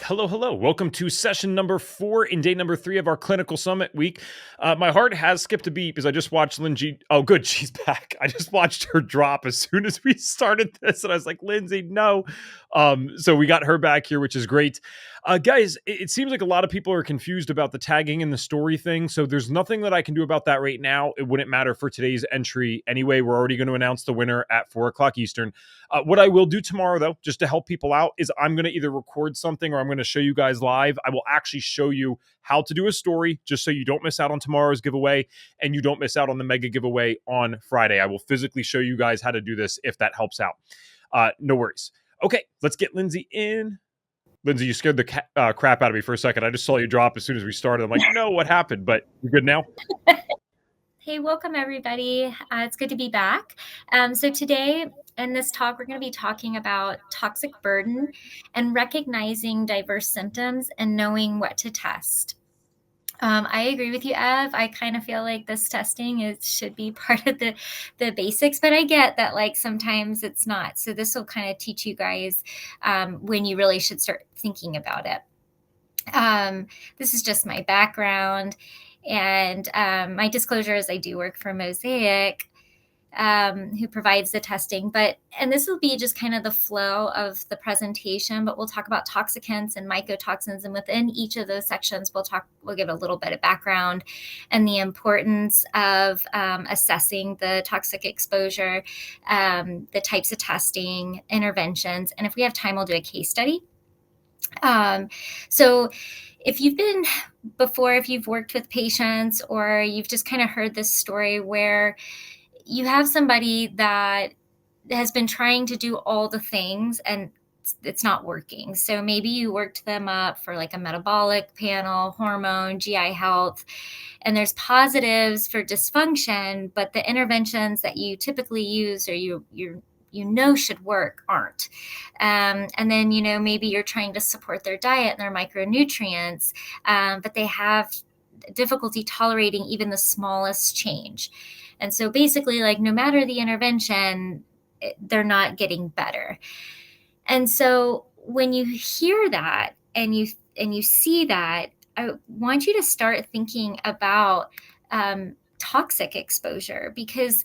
Hello, hello. Welcome to session number 4 in day number 3 of our clinical summit week. My heart has skipped a beat because I just watched Lindsay. Oh, good, she's back. I just watched her drop as soon as we started this, and I was like, Lindsay, no. So we got her back here, which is great. Guys, it seems like a lot of people are confused about the tagging and the story thing. So there's nothing that I can do about that right now. It wouldn't matter for today's entry anyway. We're already going to announce the winner at 4 o'clock Eastern. What I will do tomorrow, though, just to help people out, is I'm going to either record something or I'm going to show you guys live. I will actually show you how to do a story just so you don't miss out on tomorrow's giveaway and you don't miss out on the mega giveaway on Friday. I will physically show you guys how to do this if that helps out. No worries. Okay, let's get Lindsay in. Lindsay, you scared the crap out of me for a second. I just saw you drop as soon as we started. I'm like, no, what happened? But you're good now? Hey, welcome everybody. It's good to be back. So today in this talk, we're going to be talking about toxic burden and recognizing diverse symptoms and knowing what to test. I agree with you, Ev. I kind of feel like this testing should be part of the basics, but I get that like sometimes it's not. So this will kind of teach you guys when you really should start thinking about it. This is just my background. And my disclosure is I do work for Mosaic, who provides the testing. And this will be just kind of the flow of the presentation, but we'll talk about toxicants and mycotoxins. And within each of those sections, we'll give a little bit of background and the importance of assessing the toxic exposure, the types of testing, interventions. And if we have time, we'll do a case study. So if you've worked with patients or you've just kind of heard this story where you have somebody that has been trying to do all the things and it's not working. So maybe you worked them up for like a metabolic panel, hormone, GI health, and there's positives for dysfunction, but the interventions that you typically use or you should work aren't. And then, maybe you're trying to support their diet and their micronutrients, but they have difficulty tolerating even the smallest change. And so basically, like, no matter the intervention, they're not getting better. And so when you hear that and you see that, I want you to start thinking about toxic exposure, because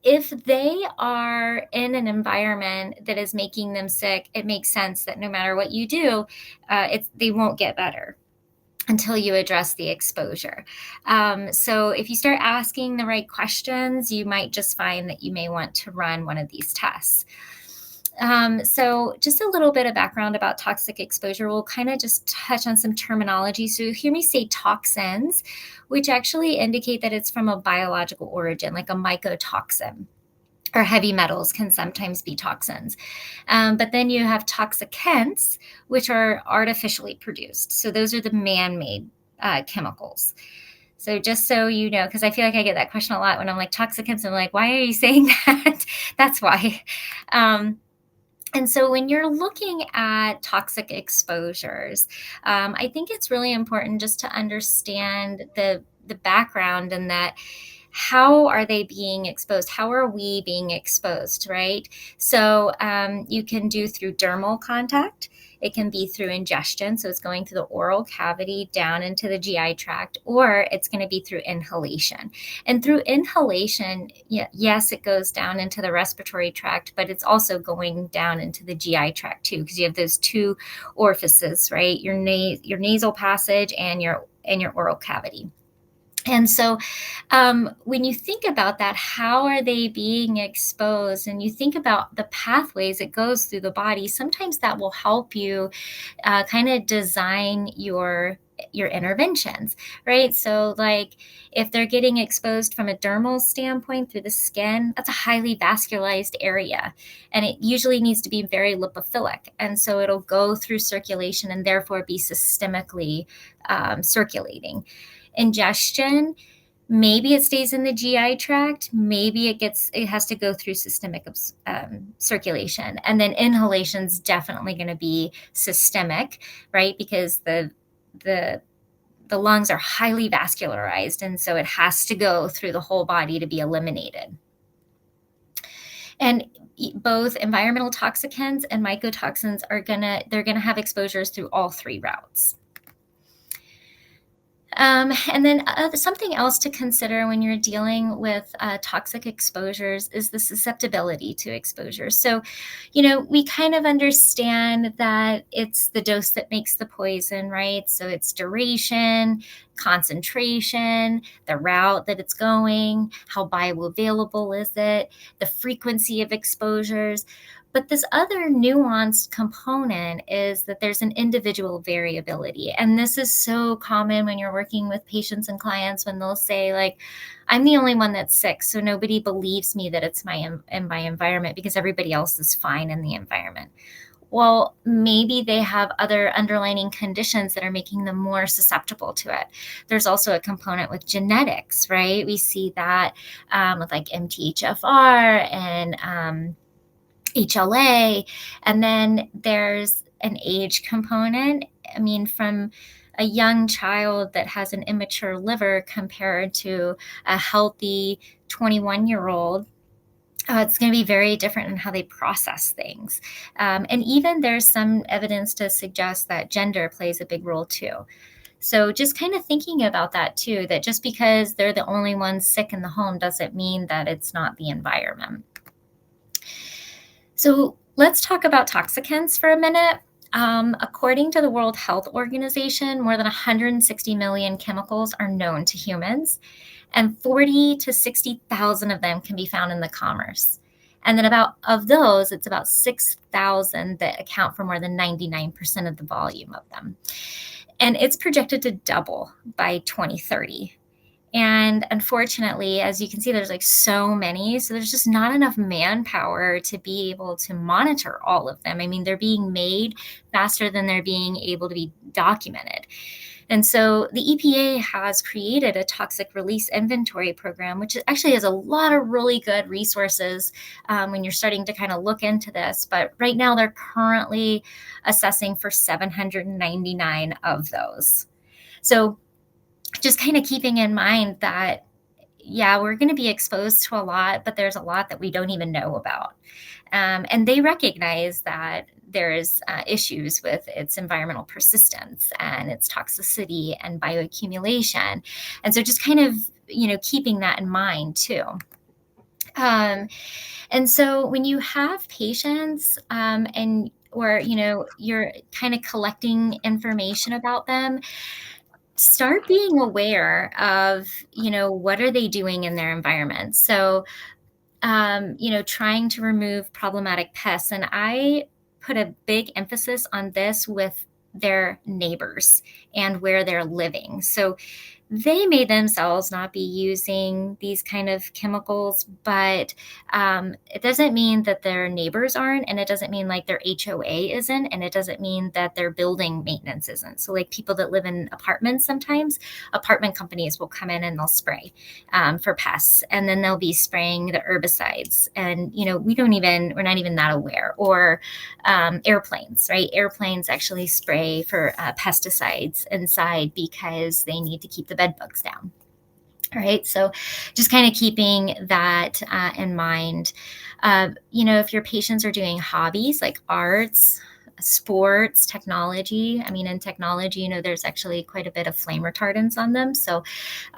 if they are in an environment that is making them sick, it makes sense that no matter what you do, they won't get better until you address the exposure. So if you start asking the right questions, you might just find that you may want to run one of these tests. So just a little bit of background about toxic exposure. We'll kind of just touch on some terminology. So you hear me say toxins, which actually indicate that it's from a biological origin, like a mycotoxin, or heavy metals can sometimes be toxins. But then you have toxicants, which are artificially produced. So those are the man-made chemicals. So just so you know, because I feel like I get that question a lot when I'm like toxicants, I'm like, why are you saying that? That's why. And so when you're looking at toxic exposures, I think it's really important just to understand the background and that how are they being exposed? How are we being exposed, right? So you can do through dermal contact. It can be through ingestion, so it's going through the oral cavity down into the GI tract, or it's going to be through inhalation. And through inhalation, yes, it goes down into the respiratory tract, but it's also going down into the GI tract too, because you have those two orifices, right? Your nasal passage and your oral cavity. And so when you think about that, how are they being exposed? And you think about the pathways it goes through the body, sometimes that will help you kind of design your interventions, right? So like if they're getting exposed from a dermal standpoint through the skin, that's a highly vascularized area. And it usually needs to be very lipophilic. And so it'll go through circulation and therefore be systemically circulating. Ingestion, maybe it stays in the GI tract, maybe it has to go through systemic circulation. And then inhalation is definitely going to be systemic, right? Because the lungs are highly vascularized, and so it has to go through the whole body to be eliminated. And both environmental toxicants and mycotoxins they're gonna have exposures through all three routes. And then something else to consider when you're dealing with toxic exposures is the susceptibility to exposure. So, we kind of understand that it's the dose that makes the poison, right? So it's duration, concentration, the route that it's going, how bioavailable is it, the frequency of exposures. But this other nuanced component is that there's an individual variability. And this is so common when you're working with patients and clients when they'll say, like, I'm the only one that's sick, so nobody believes me that it's my environment because everybody else is fine in the environment. Well, maybe they have other underlying conditions that are making them more susceptible to it. There's also a component with genetics, right? We see that with like MTHFR and HLA. And then there's an age component. I mean, from a young child that has an immature liver compared to a healthy 21-year-old, it's going to be very different in how they process things. And even there's some evidence to suggest that gender plays a big role too. So just kind of thinking about that too, that just because they're the only ones sick in the home doesn't mean that it's not the environment. So let's talk about toxicants for a minute. According to the World Health Organization, more than 160 million chemicals are known to humans, and 40 to 60,000 of them can be found in the commerce. And then of those, it's about 6,000 that account for more than 99% of the volume of them. And it's projected to double by 2030. And unfortunately, as you can see, there's like so many. So there's just not enough manpower to be able to monitor all of them. I mean, they're being made faster than they're being able to be documented. And so the EPA has created a toxic release inventory program, which actually has a lot of really good resources when you're starting to kind of look into this. But right now, they're currently assessing for 799 of those. So just kind of keeping in mind that, yeah, we're going to be exposed to a lot, but there's a lot that we don't even know about. And they recognize that there's issues with its environmental persistence and its toxicity and bioaccumulation. And so just kind of, keeping that in mind too. And so when you have patients or you're kind of collecting information about them, start being aware of, what are they doing in their environment. So, trying to remove problematic pests. And I put a big emphasis on this with their neighbors and where they're living. So they may themselves not be using these kind of chemicals, but it doesn't mean that their neighbors aren't, and it doesn't mean like their HOA isn't, and it doesn't mean that their building maintenance isn't. So like people that live in apartments, sometimes apartment companies will come in and they'll spray for pests, and then they'll be spraying the herbicides, and we're not even that aware. Or airplanes, right? Airplanes actually spray for pesticides inside because they need to keep the bed bugs down. All right. So just kind of keeping that in mind. If your patients are doing hobbies like arts, sports, technology. I mean, in technology, there's actually quite a bit of flame retardants on them. So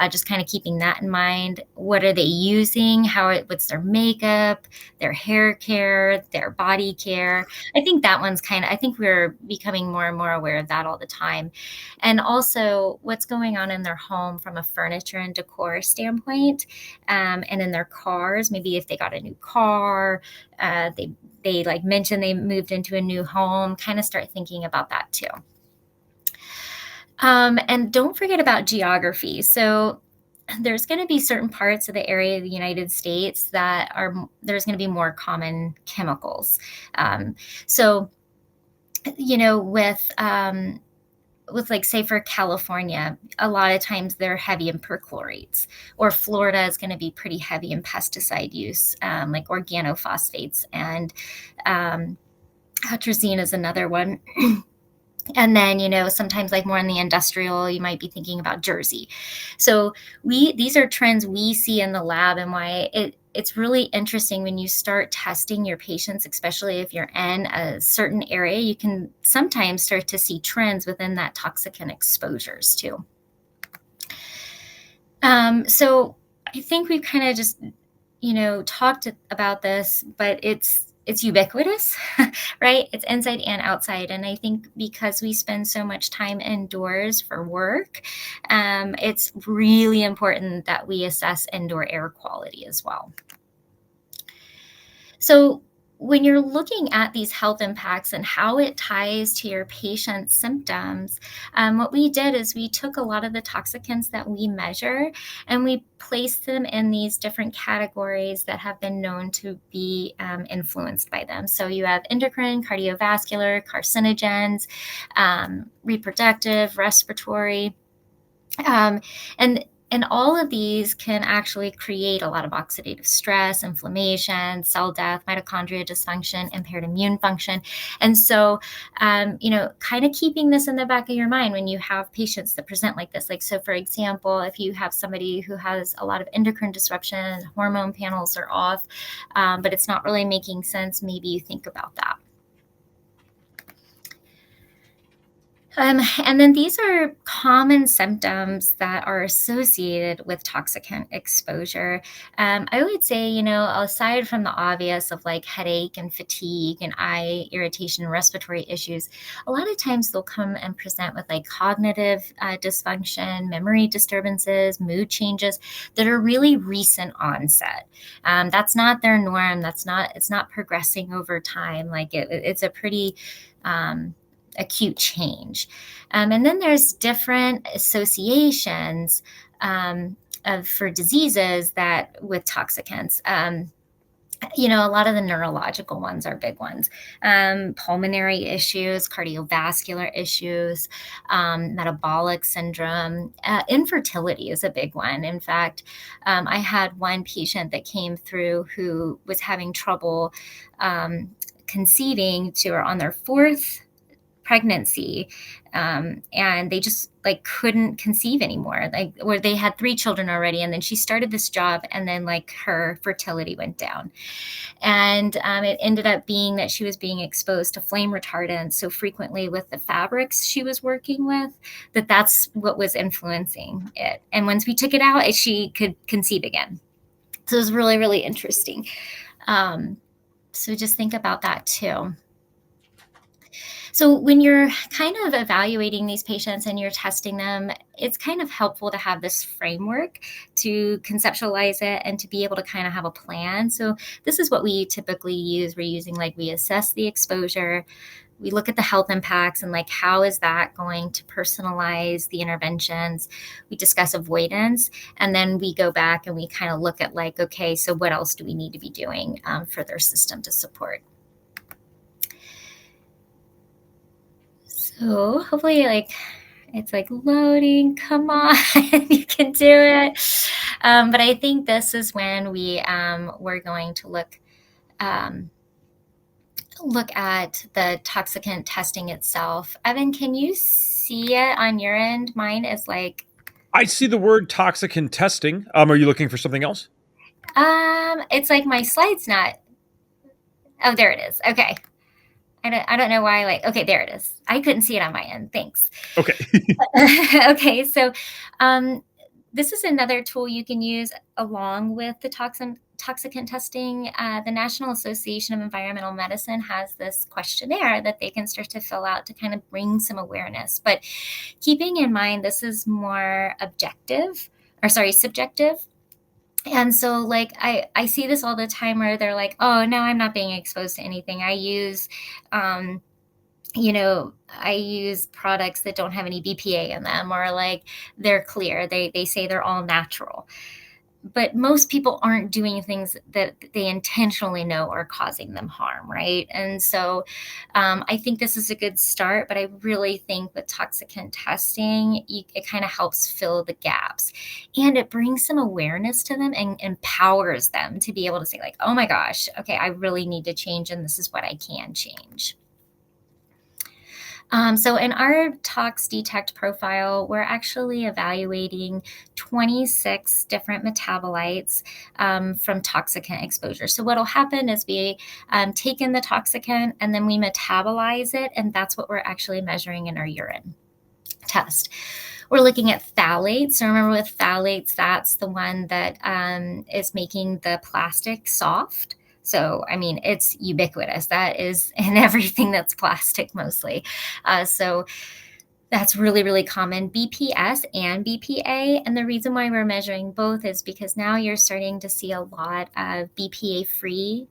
just kind of keeping that in mind. What are they using? What's their makeup, their hair care, their body care? I think that one's I think we're becoming more and more aware of that all the time. And also what's going on in their home from a furniture and decor standpoint, and in their cars. Maybe if they got a new car, they like mentioned they moved into a new home, kind of start thinking about that too. And don't forget about geography. So there's going to be certain parts of the area of the United States that there's going to be more common chemicals. So, with like, say, for California, a lot of times they're heavy in perchlorates, or Florida is going to be pretty heavy in pesticide use, like organophosphates, and atrazine is another one. And then, sometimes like more in the industrial, you might be thinking about Jersey. So these are trends we see in the lab, and why it's really interesting when you start testing your patients, especially if you're in a certain area, you can sometimes start to see trends within that toxicant exposures too. So I think we've kind of just, talked about this, but it's ubiquitous, right? It's inside and outside. And I think because we spend so much time indoors for work, it's really important that we assess indoor air quality as well. So, when you're looking at these health impacts and how it ties to your patient's symptoms, what we did is we took a lot of the toxicants that we measure and we placed them in these different categories that have been known to be influenced by them. So, you have endocrine, cardiovascular, carcinogens, reproductive, respiratory. Um, and all of these can actually create a lot of oxidative stress, inflammation, cell death, mitochondria dysfunction, impaired immune function. And so, kind of keeping this in the back of your mind when you have patients that present like this. Like, so for example, if you have somebody who has a lot of endocrine disruption, hormone panels are off, but it's not really making sense, maybe you think about that. And then these are common symptoms that are associated with toxicant exposure. I would say, aside from the obvious of like headache and fatigue and eye irritation, respiratory issues, a lot of times they'll come and present with like cognitive dysfunction, memory disturbances, mood changes that are really recent onset. That's not their norm. It's not progressing over time. Like it's a pretty acute change. And then there's different associations for diseases that with toxicants. A lot of the neurological ones are big ones. Pulmonary issues, cardiovascular issues, metabolic syndrome, infertility is a big one. In fact, I had one patient that came through who was having trouble conceiving. They were on their fourth pregnancy, and they just like couldn't conceive anymore, like, or they had 3 children already, and then she started this job and then like her fertility went down, and it ended up being that she was being exposed to flame retardants so frequently with the fabrics she was working with that's what was influencing it. And once we took it out, she could conceive again. So it was really, really interesting. So just think about that too. So when you're kind of evaluating these patients and you're testing them, it's kind of helpful to have this framework to conceptualize it and to be able to kind of have a plan. So this is what we typically use. We assess the exposure, we look at the health impacts and like how is that going to personalize the interventions. We discuss avoidance, and then we go back and we kind of look at like, okay, so what else do we need to be doing for their system to support. So hopefully it's like loading, come on, you can do it. But I think this is when we're going to look at the toxicant testing itself. Evan, can you see it on your end? Mine is like, I see the word toxicant testing. Are you looking for something else? it's like my slide's not. Oh, there it is. Okay. I don't know why, okay, there it is. I couldn't see it on my end. Thanks. Okay. Okay, so this is another tool you can use along with the toxicant testing. The National Association of Environmental Medicine has this questionnaire that they can start to fill out to kind of bring some awareness. But keeping in mind, this is more subjective. And so I see this all the time where they're like, oh, no, I'm not being exposed to anything. I use, I use products that don't have any BPA in them, or like they're clear. They say they're all natural. But most people aren't doing things that they intentionally know are causing them harm, right? And so I think this is a good start, but I really think with toxicant testing, it kind of helps fill the gaps, and it brings some awareness to them and empowers them to be able to say like, oh my gosh, okay, I really need to change, and this is what I can change. So in our tox detect profile, we're actually evaluating 26 different metabolites from toxicant exposure. So what'll happen is we take in the toxicant and then we metabolize it, and that's what we're actually measuring in our urine test. We're looking at phthalates. So remember with phthalates, that's the one that is making the plastic soft. So, I mean, it's ubiquitous. That is in everything that's plastic mostly. So that's really, really common, BPS and BPA. And the reason why we're measuring both is because now you're starting to see a lot of BPA-free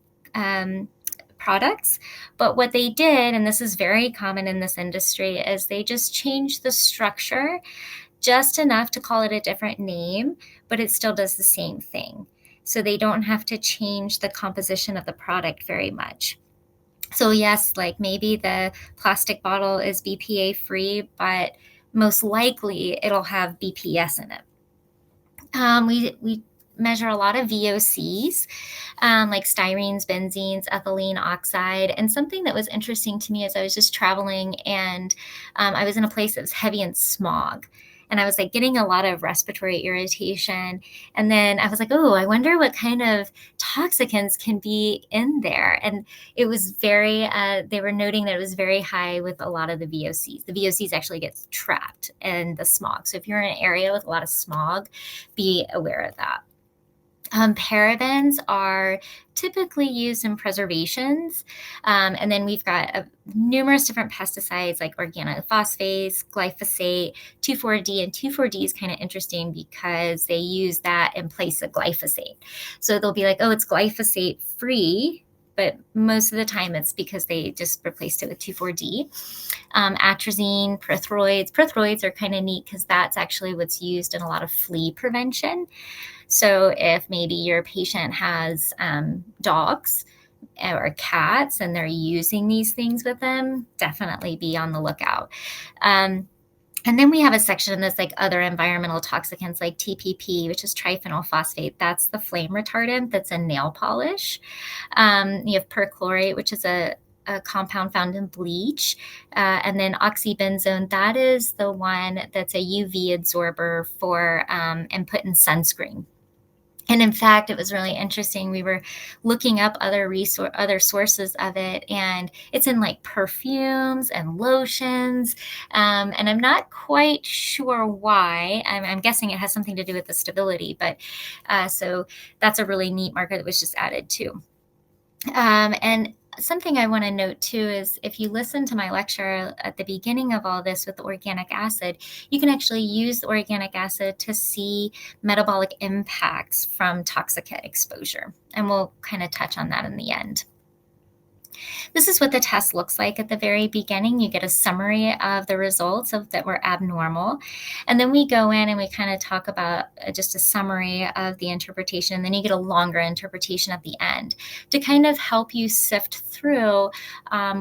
products. But what they did, and this is very common in this industry, is they just changed the structure just enough to call it a different name, but it still does the same thing. So they don't have to change the composition of the product very much. So yes, like maybe the plastic bottle is BPA free, but most likely it'll have BPS in it. We measure a lot of VOCs, like styrenes, benzenes, ethylene oxide. And something that was interesting to me is I was just traveling and I was in a place that was heavy in smog. And I was like getting a lot of respiratory irritation. And then I was like, oh, I wonder what kind of toxicants can be in there. And it was they were noting that it was very high with a lot of the VOCs. The VOCs actually get trapped in the smog. So if you're in an area with a lot of smog, be aware of that. Parabens are typically used in preservations. And then we've got numerous different pesticides like organophosphates, glyphosate, 2,4-D. And 2,4-D is kind of interesting because they use that in place of glyphosate. So they'll be like, oh, it's glyphosate free, but most of the time it's because they just replaced it with 2,4-D. Atrazine, pyrethroids. Pyrethroids are kind of neat because that's actually what's used in a lot of flea prevention. So if maybe your patient has dogs or cats and they're using these things with them, definitely be on the lookout. And then we have a section that's like other environmental toxicants like TPP, which is triphenyl phosphate. That's the flame retardant that's in nail polish. You have perchlorate, which is a compound found in bleach. And then oxybenzone, that is the one that's a UV absorber for and put in sunscreen. And in fact, it was really interesting. We were looking up other sources of it, and it's in like perfumes and lotions. And I'm not quite sure why. I'm guessing it has something to do with the stability, but so that's a really neat marker that was just added too. And something I want to note too is if you listen to my lecture at the beginning of all this with the organic acid, you can actually use the organic acid to see metabolic impacts from toxicant exposure. And we'll kind of touch on that in the end. This is what the test looks like at the very beginning. You get a summary of the results of that were abnormal. And then we go in and we kind of talk about just a summary of the interpretation. And then you get a longer interpretation at the end to kind of help you sift through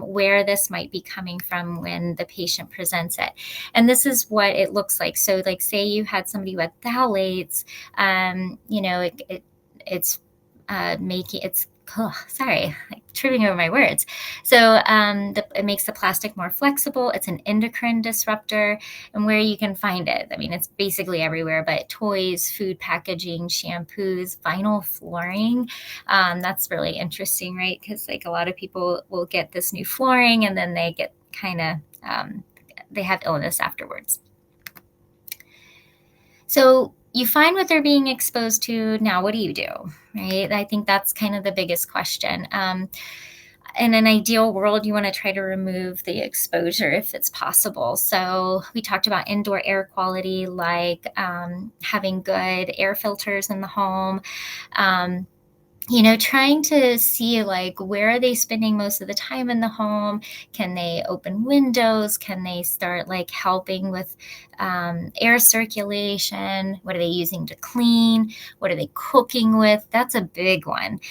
where this might be coming from when the patient presents it. And this is what it looks like. So like say you had somebody with phthalates, tripping over my words. So it makes the plastic more flexible. It's an endocrine disruptor. And where you can find it, I mean, it's basically everywhere, but toys, food packaging, shampoos, vinyl flooring. That's really interesting, right? Because like a lot of people will get this new flooring and then they get kind of, they have illness afterwards. So you find what they're being exposed to. Now, what do you do, right? I think that's kind of the biggest question. In an ideal world, you want to try to remove the exposure if it's possible. So we talked about indoor air quality, like having good air filters in the home. Trying to see like where are they spending most of the time in the home? Can they open windows? Can they start like helping with air circulation? What are they using to clean? What are they cooking with? That's a big one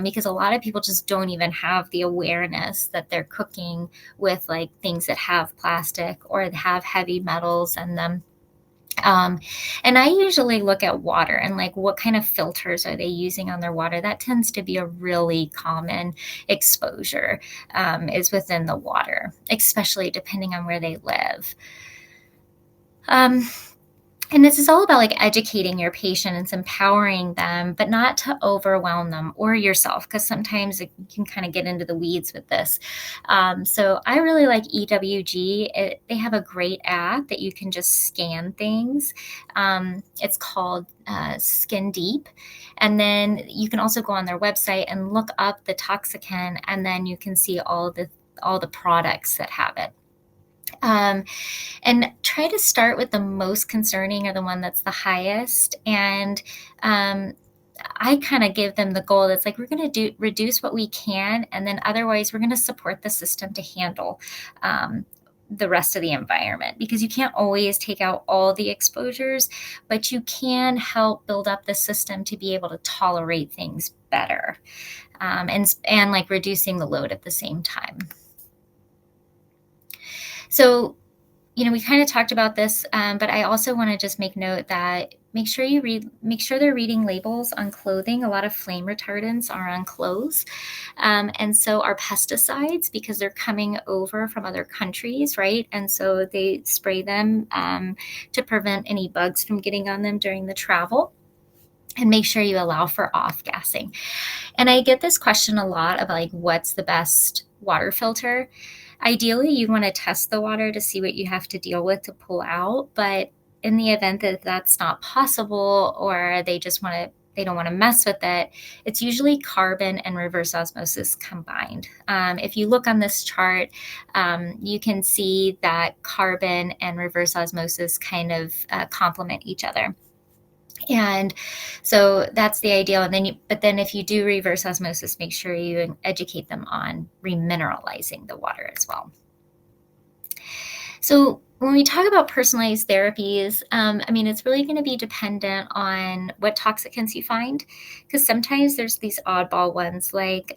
because a lot of people just don't even have the awareness that they're cooking with like things that have plastic or have heavy metals in them. And I usually look at water and like what kind of filters are they using on their water. That tends to be a really common exposure, is within the water, especially depending on where they live. Um, and this is all about like educating your patients, empowering them, but not to overwhelm them or yourself, because sometimes you can kind of get into the weeds with this. So I really like EWG. They have a great app that you can just scan things. It's called Skin Deep. And then you can also go on their website and look up the toxicant, and then you can see all the products that have it. And try to start with the most concerning or the one that's the highest. And I kind of give them the goal that's like, we're going to reduce what we can, and then otherwise we're going to support the system to handle the rest of the environment, because you can't always take out all the exposures, but you can help build up the system to be able to tolerate things better, and like reducing the load at the same time. So, we kind of talked about this, but I also want to just make note that make sure they're reading labels on clothing. A lot of flame retardants are on clothes. And so are pesticides, because they're coming over from other countries, right? And so they spray them to prevent any bugs from getting on them during the travel. And make sure you allow for off-gassing. And I get this question a lot about like, what's the best water filter? Ideally, you want to test the water to see what you have to deal with to pull out. But in the event that that's not possible, or they don't want to mess with it, it's usually carbon and reverse osmosis combined. If you look on this chart, you can see that carbon and reverse osmosis kind of complement each other. And so that's the ideal. And then if you do reverse osmosis, make sure you educate them on remineralizing the water as well. So when we talk about personalized therapies, it's really going to be dependent on what toxicants you find, because sometimes there's these oddball ones, like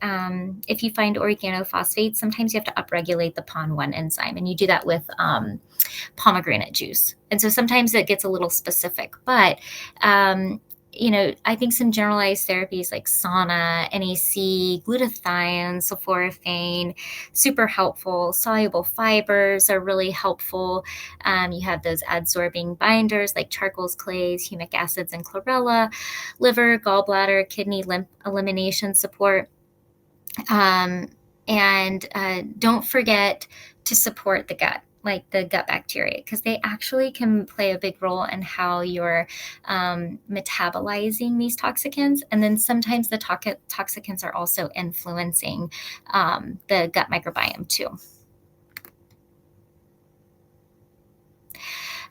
if you find organophosphates, sometimes you have to upregulate the PON1 enzyme, and you do that with pomegranate juice. And so sometimes it gets a little specific, but I think some generalized therapies like sauna, NAC, glutathione, sulforaphane, super helpful. Soluble fibers are really helpful. You have those adsorbing binders like charcoals, clays, humic acids, and chlorella, liver, gallbladder, kidney, lymph elimination support. And don't forget to support the gut, like the gut bacteria, because they actually can play a big role in how you're metabolizing these toxicants. And then sometimes the toxicants are also influencing the gut microbiome too.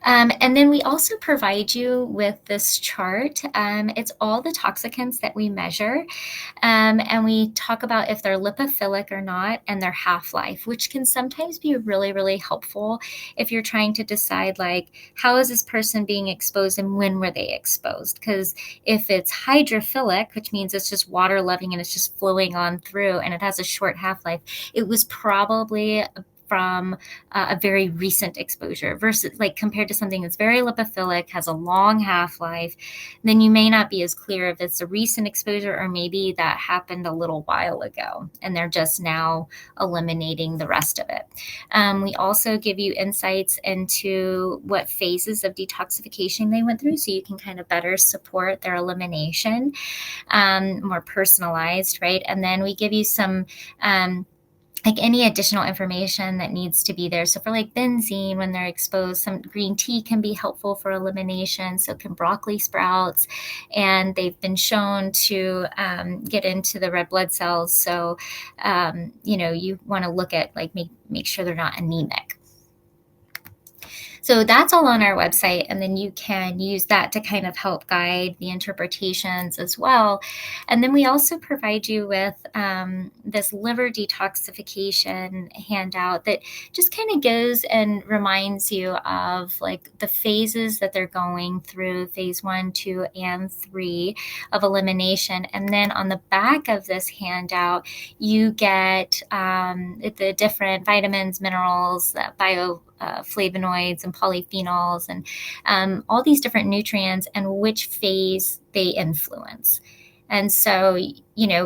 And then we also provide you with this chart. It's all the toxicants that we measure. And we talk about if they're lipophilic or not, and their half-life, which can sometimes be really, really helpful if you're trying to decide, like, how is this person being exposed and when were they exposed? Because if it's hydrophilic, which means it's just water loving and it's just flowing on through and it has a short half-life, it was probably from a very recent exposure, versus like compared to something that's very lipophilic, has a long half-life, then you may not be as clear if it's a recent exposure or maybe that happened a little while ago and they're just now eliminating the rest of it. We also give you insights into what phases of detoxification they went through, so you can kind of better support their elimination, more personalized, right? And then we give you some like any additional information that needs to be there. So for like benzene, when they're exposed, some green tea can be helpful for elimination. So can broccoli sprouts, and they've been shown to get into the red blood cells. So, you want to look at like make sure they're not anemic. So that's all on our website, and then you can use that to kind of help guide the interpretations as well. And then we also provide you with this liver detoxification handout that just kind of goes and reminds you of like the phases that they're going through, phase 1, 2, and 3 of elimination. And then on the back of this handout, you get the different vitamins, minerals, flavonoids and polyphenols and all these different nutrients and which phase they influence. And so,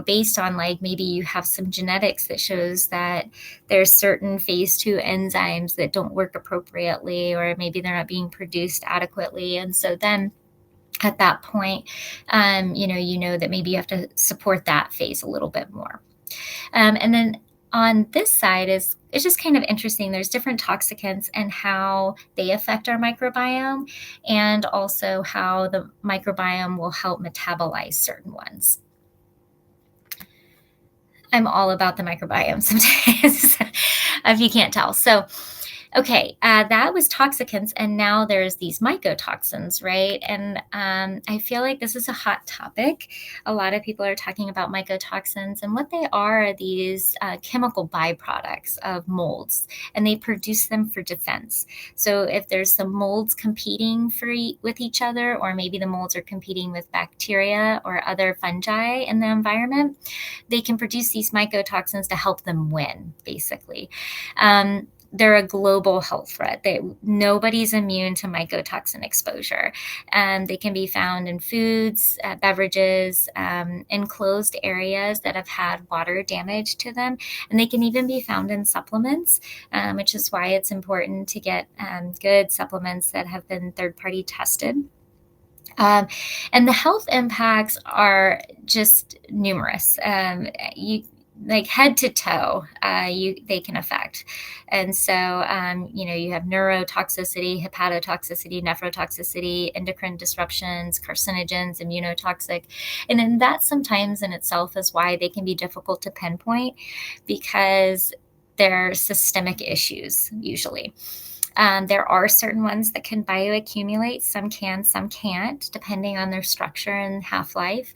based on like maybe you have some genetics that shows that there's certain phase 2 enzymes that don't work appropriately, or maybe they're not being produced adequately. And so then at that point, that maybe you have to support that phase a little bit more. And then on this side it's just kind of interesting. There's different toxicants and how they affect our microbiome, and also how the microbiome will help metabolize certain ones. I'm all about the microbiome sometimes, if you can't tell. So, okay, that was toxicants, and now there's these mycotoxins, right? And I feel like this is a hot topic. A lot of people are talking about mycotoxins, and what they are these chemical byproducts of molds, and they produce them for defense. So if there's some molds competing with each other, or maybe the molds are competing with bacteria or other fungi in the environment, they can produce these mycotoxins to help them win, basically. They're a global health threat. Nobody's immune to mycotoxin exposure. They can be found in foods, beverages, enclosed areas that have had water damage to them. And they can even be found in supplements, which is why it's important to get good supplements that have been third-party tested. And the health impacts are just numerous. Like head to toe, they can affect. And so, you have neurotoxicity, hepatotoxicity, nephrotoxicity, endocrine disruptions, carcinogens, immunotoxic. And then that sometimes in itself is why they can be difficult to pinpoint, because they're systemic issues usually. There are certain ones that can bioaccumulate. Some can, some can't, depending on their structure and half-life.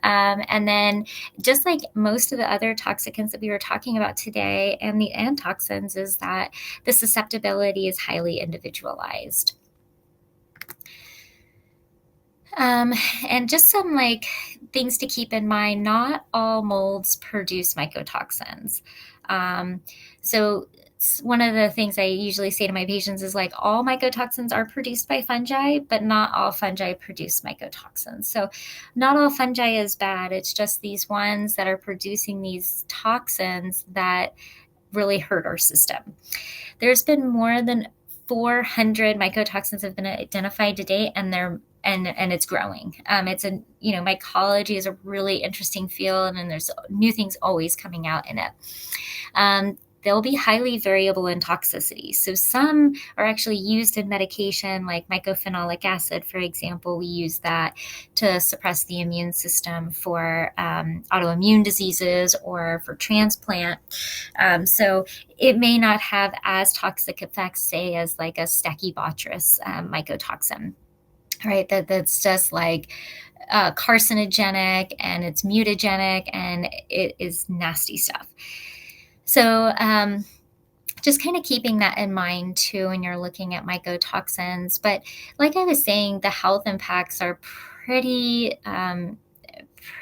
And then just like most of the other toxicants that we were talking about today and the toxins, is that the susceptibility is highly individualized. And just some like things to keep in mind, not all molds produce mycotoxins. So one of the things I usually say to my patients is like, all mycotoxins are produced by fungi, but not all fungi produce mycotoxins. So not all fungi is bad. It's just these ones that are producing these toxins that really hurt our system. There's been more than 400 mycotoxins have been identified to date, and it's growing. Mycology is a really interesting field, and there's new things always coming out in it. They'll be highly variable in toxicity. So some are actually used in medication, like mycophenolic acid, for example. We use that to suppress the immune system for autoimmune diseases or for transplant. So it may not have as toxic effects, say, as like a Stachybotrys mycotoxin, right? That's just like carcinogenic, and it's mutagenic, and it is nasty stuff. So just kind of keeping that in mind too when you're looking at mycotoxins. But like I was saying, the health impacts are pretty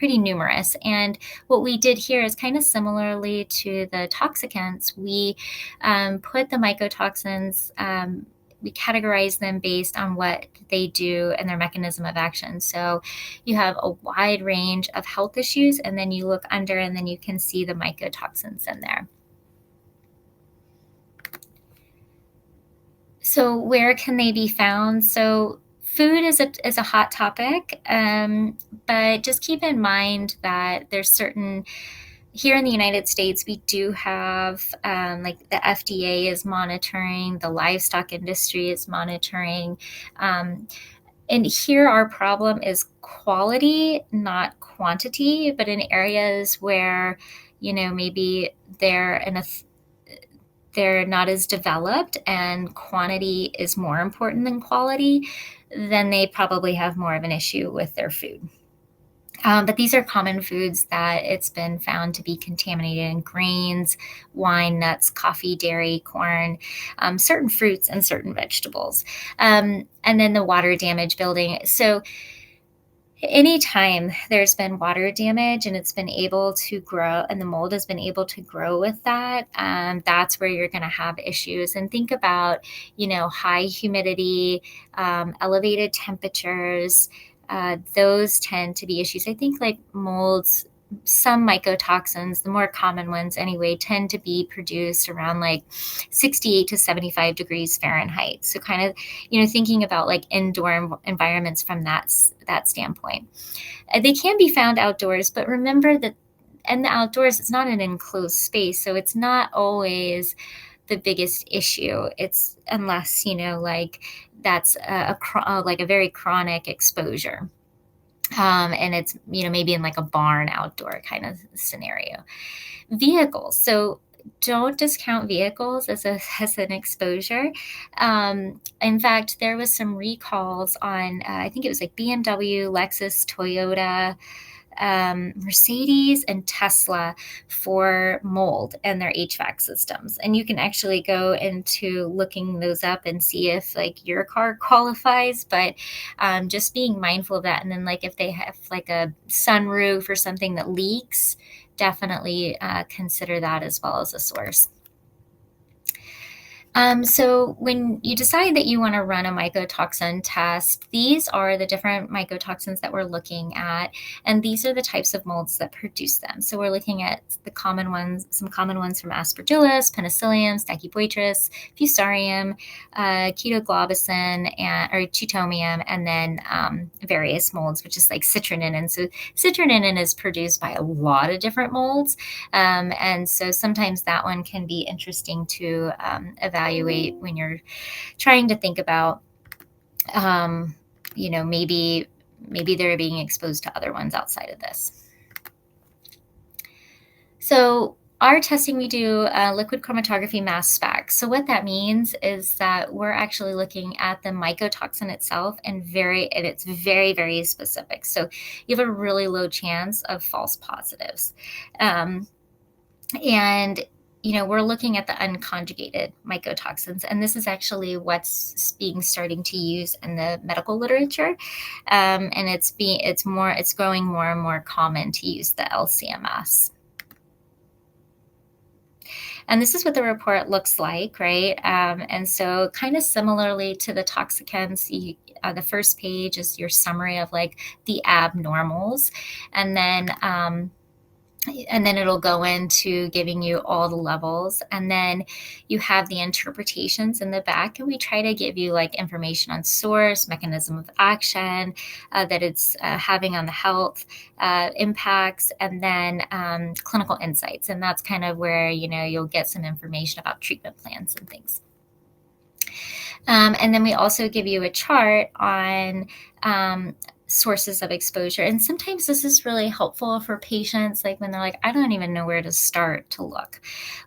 numerous. And what we did here is kind of similarly to the toxicants. We put the mycotoxins, we categorize them based on what they do and their mechanism of action. So you have a wide range of health issues, and then you look under, and then you can see the mycotoxins in there. So where can they be found? So food is a hot topic, but just keep in mind that there's certain, here in the United States, we do have, like the FDA is monitoring, the livestock industry is monitoring. And here our problem is quality, not quantity, but in areas where, maybe they're not as developed and quantity is more important than quality, then they probably have more of an issue with their food. But these are common foods that it's been found to be contaminated in: grains, wine, nuts, coffee, dairy, corn, certain fruits, and certain vegetables. And then the water damage building. So Anytime there's been water damage and it's been able to grow and the mold has been able to grow with that, that's where you're going to have issues. And think about, high humidity, elevated temperatures. Those tend to be issues. I think like molds, some mycotoxins, the more common ones anyway, tend to be produced around like 68 to 75 degrees Fahrenheit. So kind of, thinking about like indoor environments from that standpoint. They can be found outdoors, but remember that in the outdoors, it's not an enclosed space, so it's not always the biggest issue. It's unless, like that's like a very chronic exposure. And it's, maybe in like a barn outdoor kind of scenario. Vehicles. So don't discount vehicles as an exposure. In fact, there was some recalls on, I think it was like BMW, Lexus, Toyota, Mercedes, and Tesla for mold and their HVAC systems. And you can actually go into looking those up and see if like your car qualifies, but just being mindful of that. And then like if they have like a sunroof or something that leaks, definitely consider that as well as a source. So when you decide that you want to run a mycotoxin test, these are the different mycotoxins that we're looking at, and these are the types of molds that produce them. So we're looking at the common ones, some common ones from Aspergillus, Penicillium, Stachybotrys, Fusarium, Ketoglobicin, or Chitomium, and then various molds, which is like citroninin. So citroninin is produced by a lot of different molds, and so sometimes that one can be interesting to evaluate when you're trying to think about, maybe they're being exposed to other ones outside of this. So our testing, we do liquid chromatography mass spec. So what that means is that we're actually looking at the mycotoxin itself, and it's very, very specific. So you have a really low chance of false positives. And we're looking at the unconjugated mycotoxins, and this is actually what's starting to use in the medical literature, and it's growing more and more common to use the LCMS. And this is what the report looks like, right? And so kind of similarly to the toxicants, the first page is your summary of like the abnormals, and then it'll go into giving you all the levels, and then you have the interpretations in the back, and we try to give you like information on source, mechanism of action, that it's having on the health impacts, and then clinical insights, and that's kind of where you'll get some information about treatment plans and things. And then we also give you a chart on sources of exposure. And sometimes this is really helpful for patients, like when they're like, I don't even know where to start to look.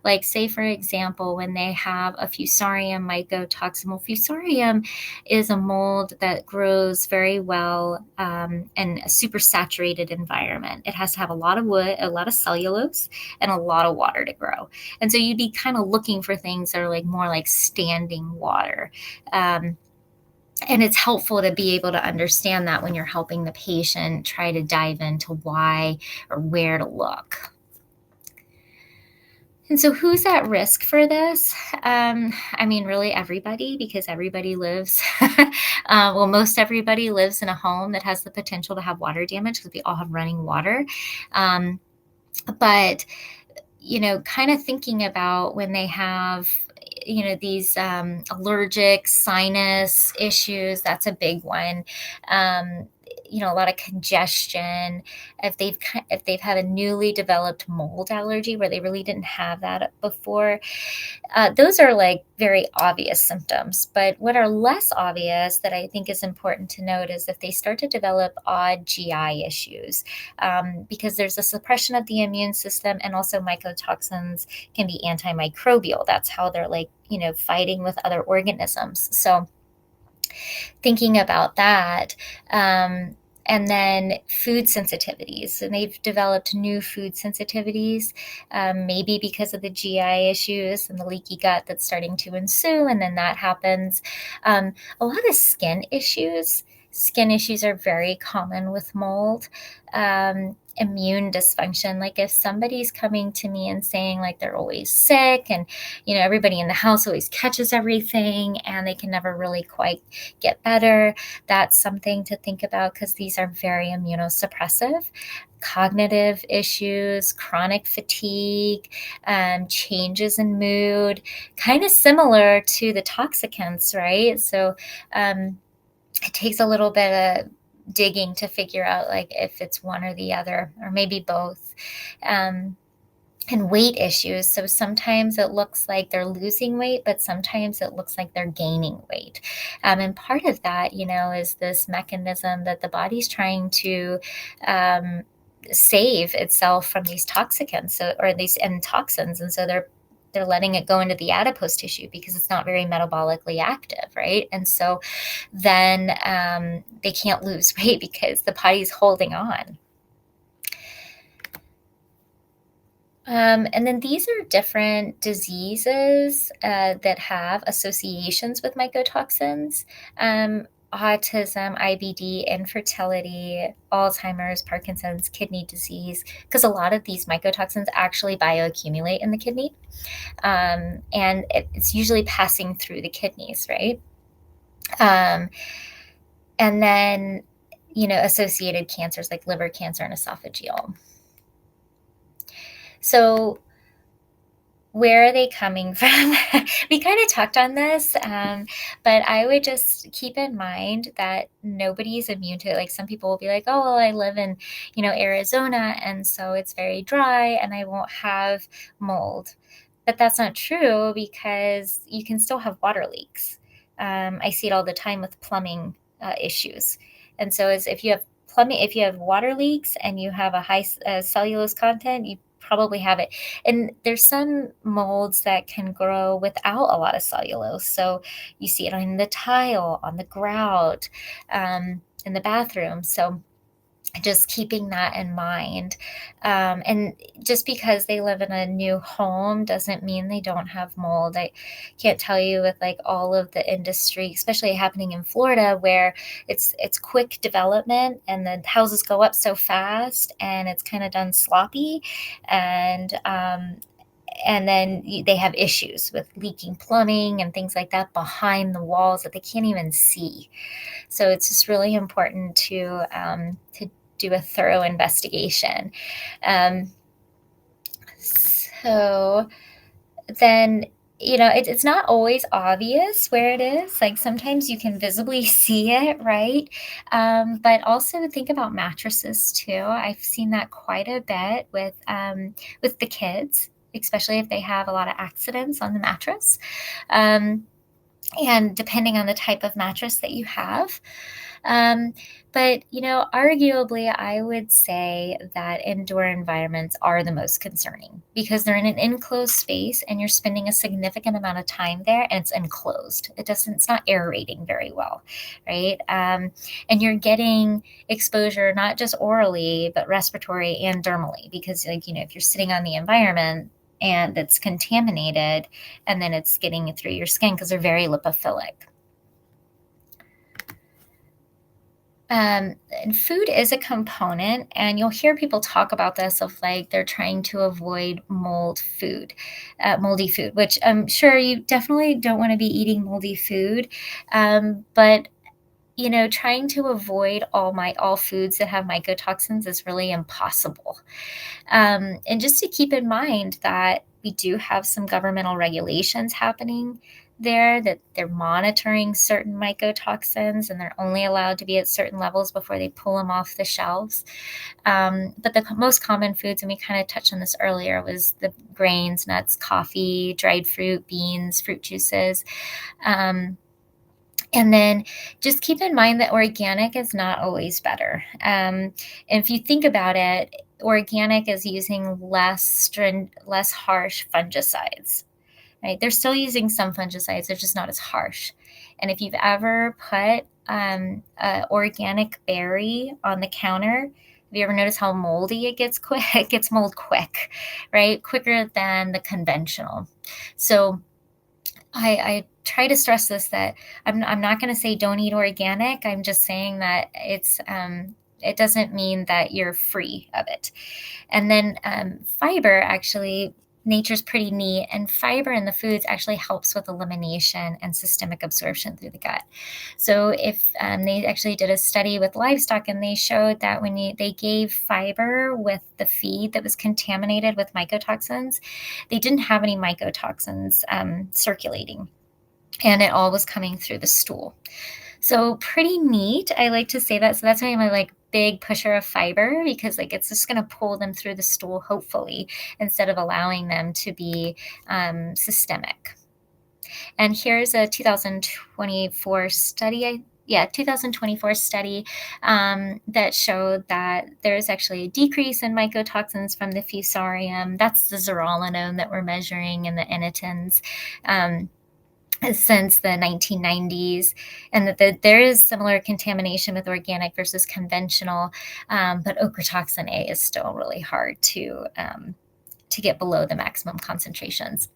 Like say, for example, when they have a Fusarium mycotoxin. Well, Fusarium is a mold that grows very well in a super saturated environment. It has to have a lot of wood, a lot of cellulose, and a lot of water to grow. And so you'd be kind of looking for things that are like more like standing water. And it's helpful to be able to understand that when you're helping the patient try to dive into why or where to look. And so who's at risk for this? Really everybody, because everybody lives, most everybody lives in a home that has the potential to have water damage, because we all have running water. But kind of thinking about when they have these allergic sinus issues, that's a big one. A lot of congestion. If they've had a newly developed mold allergy where they really didn't have that before, those are like very obvious symptoms. But what are less obvious that I think is important to note is if they start to develop odd GI issues, because there's a suppression of the immune system, and also mycotoxins can be antimicrobial. That's how they're like, fighting with other organisms. So thinking about that, and then food sensitivities. And they've developed new food sensitivities, maybe because of the GI issues and the leaky gut that's starting to ensue. And then that happens. A lot of skin issues. Skin issues are very common with mold. Immune dysfunction, like if somebody's coming to me and saying like they're always sick and everybody in the house always catches everything and they can never really quite get better, that's something to think about because these are very immunosuppressive. Cognitive issues, chronic fatigue, changes in mood, kind of similar to the toxicants, right? So it takes a little bit of digging to figure out like if it's one or the other, or maybe both. And weight issues. So sometimes it looks like they're losing weight, but sometimes it looks like they're gaining weight. And part of that, is this mechanism that the body's trying to save itself from these toxicants, or these toxins, and so they're letting it go into the adipose tissue because it's not very metabolically active, right? And so then they can't lose weight because the body's holding on. And then these are different diseases that have associations with mycotoxins. Autism, IBD, infertility, Alzheimer's, Parkinson's, kidney disease, because a lot of these mycotoxins actually bioaccumulate in the kidney. And it's usually passing through the kidneys, right? And then, associated cancers like liver cancer and esophageal. So where are they coming from? We kind of talked on this, but I would just keep in mind that nobody's immune to it. Like some people will be like, oh, well, I live in, Arizona, and so it's very dry and I won't have mold. But that's not true because you can still have water leaks. I see it all the time with plumbing issues. And so if you have water leaks and you have a high cellulose content, you probably have it. And there's some molds that can grow without a lot of cellulose. So you see it on the tile, on the grout, in the bathroom. So just keeping that in mind. And just because they live in a new home doesn't mean they don't have mold. I can't tell you with like all of the industry, especially happening in Florida, where it's quick development and the houses go up so fast and it's kind of done sloppy. And then they have issues with leaking plumbing and things like that behind the walls that they can't even see. So it's just really important to do a thorough investigation. So then, it's not always obvious where it is. Like sometimes you can visibly see it, right? But also think about mattresses too. I've seen that quite a bit with the kids, especially if they have a lot of accidents on the mattress. And depending on the type of mattress that you have. But, arguably, I would say that indoor environments are the most concerning because they're in an enclosed space and you're spending a significant amount of time there and it's enclosed. It's not aerating very well, right? And you're getting exposure not just orally, but respiratory and dermally because, if you're sitting on the environment, and it's contaminated, and then it's getting through your skin because they're very lipophilic. And food is a component, and you'll hear people talk about this of like they're trying to avoid moldy food, which I'm sure you definitely don't want to be eating moldy food. But trying to avoid all foods that have mycotoxins is really impossible. And just to keep in mind that we do have some governmental regulations happening there, that they're monitoring certain mycotoxins and they're only allowed to be at certain levels before they pull them off the shelves. But the most common foods, and we kind of touched on this earlier, was the grains, nuts, coffee, dried fruit, beans, fruit juices. And then just keep in mind that organic is not always better. And if you think about it, organic is using less harsh fungicides, right? They're still using some fungicides, they're just not as harsh. And if you've ever put an organic berry on the counter, have you ever noticed how moldy it gets quick? It gets mold quick, right? Quicker than the conventional. So I try to stress this, that I'm not going to say don't eat organic. I'm just saying that it doesn't mean that you're free of it. And then fiber, actually, nature's pretty neat, and fiber in the foods actually helps with elimination and systemic absorption through the gut. So if they actually did a study with livestock, and they showed that when they gave fiber with the feed that was contaminated with mycotoxins, they didn't have any mycotoxins circulating, and it all was coming through the stool. So pretty neat. I like to say that. So that's why I'm a like big pusher of fiber, because like it's just going to pull them through the stool, hopefully, instead of allowing them to be systemic. And here's a 2024 study. 2024 study that showed that there's actually a decrease in mycotoxins from the fusarium. That's the zearalenone that we're measuring, and the innitins. Since the 1990s, and that there is similar contamination with organic versus conventional, but ochratoxin A is still really hard to get below the maximum concentrations.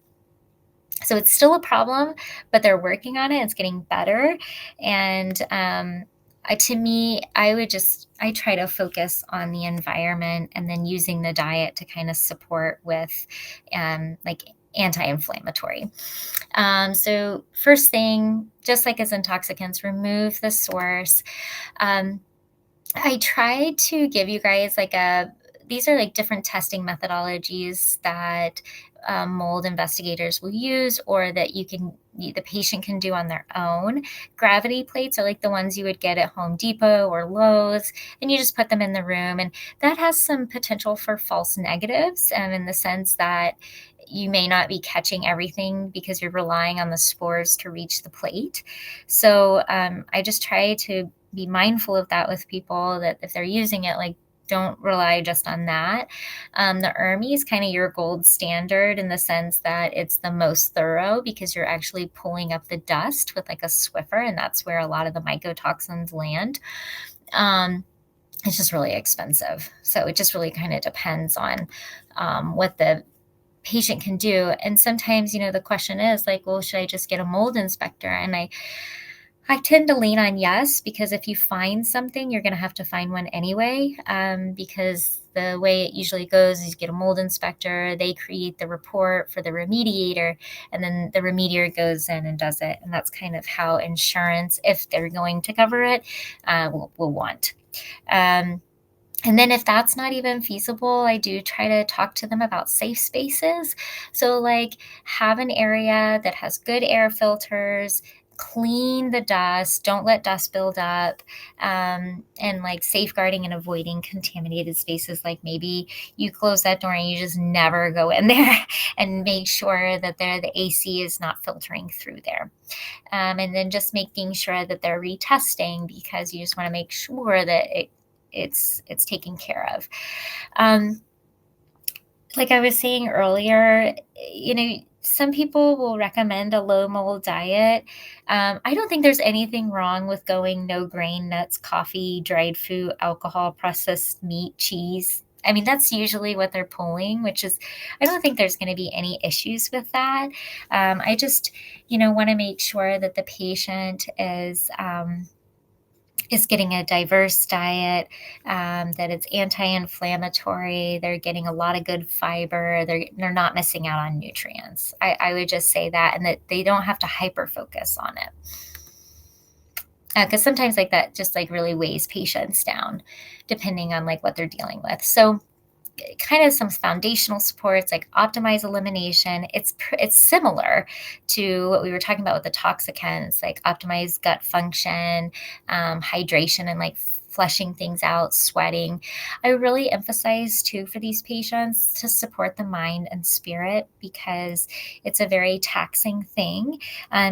So it's still a problem, but they're working on it. It's getting better. And to me, I try to focus on the environment, and then using the diet to kind of support with like anti-inflammatory. So first thing, just like as intoxicants, remove the source. I tried to give you guys these are like different testing methodologies that mold investigators will use, or that the patient can do on their own. Gravity plates are like the ones you would get at Home Depot or Lowe's, and you just put them in the room. And that has some potential for false negatives, in the sense that you may not be catching everything because you're relying on the spores to reach the plate. So I just try to be mindful of that with people, that if they're using it, like, don't rely just on that. The ERMI is kind of your gold standard, in the sense that it's the most thorough, because you're actually pulling up the dust with like a Swiffer, and that's where a lot of the mycotoxins land. It's just really expensive. So it just really kind of depends on what the patient can do. And sometimes, the question is like, well, should I just get a mold inspector? And I tend to lean on yes, because if you find something, you're going to have to find one anyway, because the way it usually goes is you get a mold inspector, they create the report for the remediator, and then the remediator goes in and does it. And that's kind of how insurance, if they're going to cover it, will want. And then if that's not even feasible, I do try to talk to them about safe spaces. So like, have an area that has good air filters, clean the dust, don't let dust build up, and like safeguarding and avoiding contaminated spaces. Like, maybe you close that door and you just never go in there, and make sure that the AC is not filtering through there. And then just making sure that they're retesting, because you just want to make sure that it's taken care of. Like I was saying earlier, some people will recommend a low mold diet. I don't think there's anything wrong with going no grain, nuts, coffee, dried fruit, alcohol, processed meat, cheese. I mean, that's usually what they're pulling, which is, I don't think there's going to be any issues with that. I just, want to make sure that the patient is getting a diverse diet, that it's anti-inflammatory, they're getting a lot of good fiber, they're not missing out on nutrients. I would just say that, and that they don't have to hyper focus on it, because sometimes like that just like really weighs patients down, depending on like what they're dealing with. So kind of some foundational supports, like optimize elimination. It's similar to what we were talking about with the toxicants, like optimize gut function, hydration, and like flushing things out, sweating. I really emphasize too for these patients to support the mind and spirit, because it's a very taxing thing.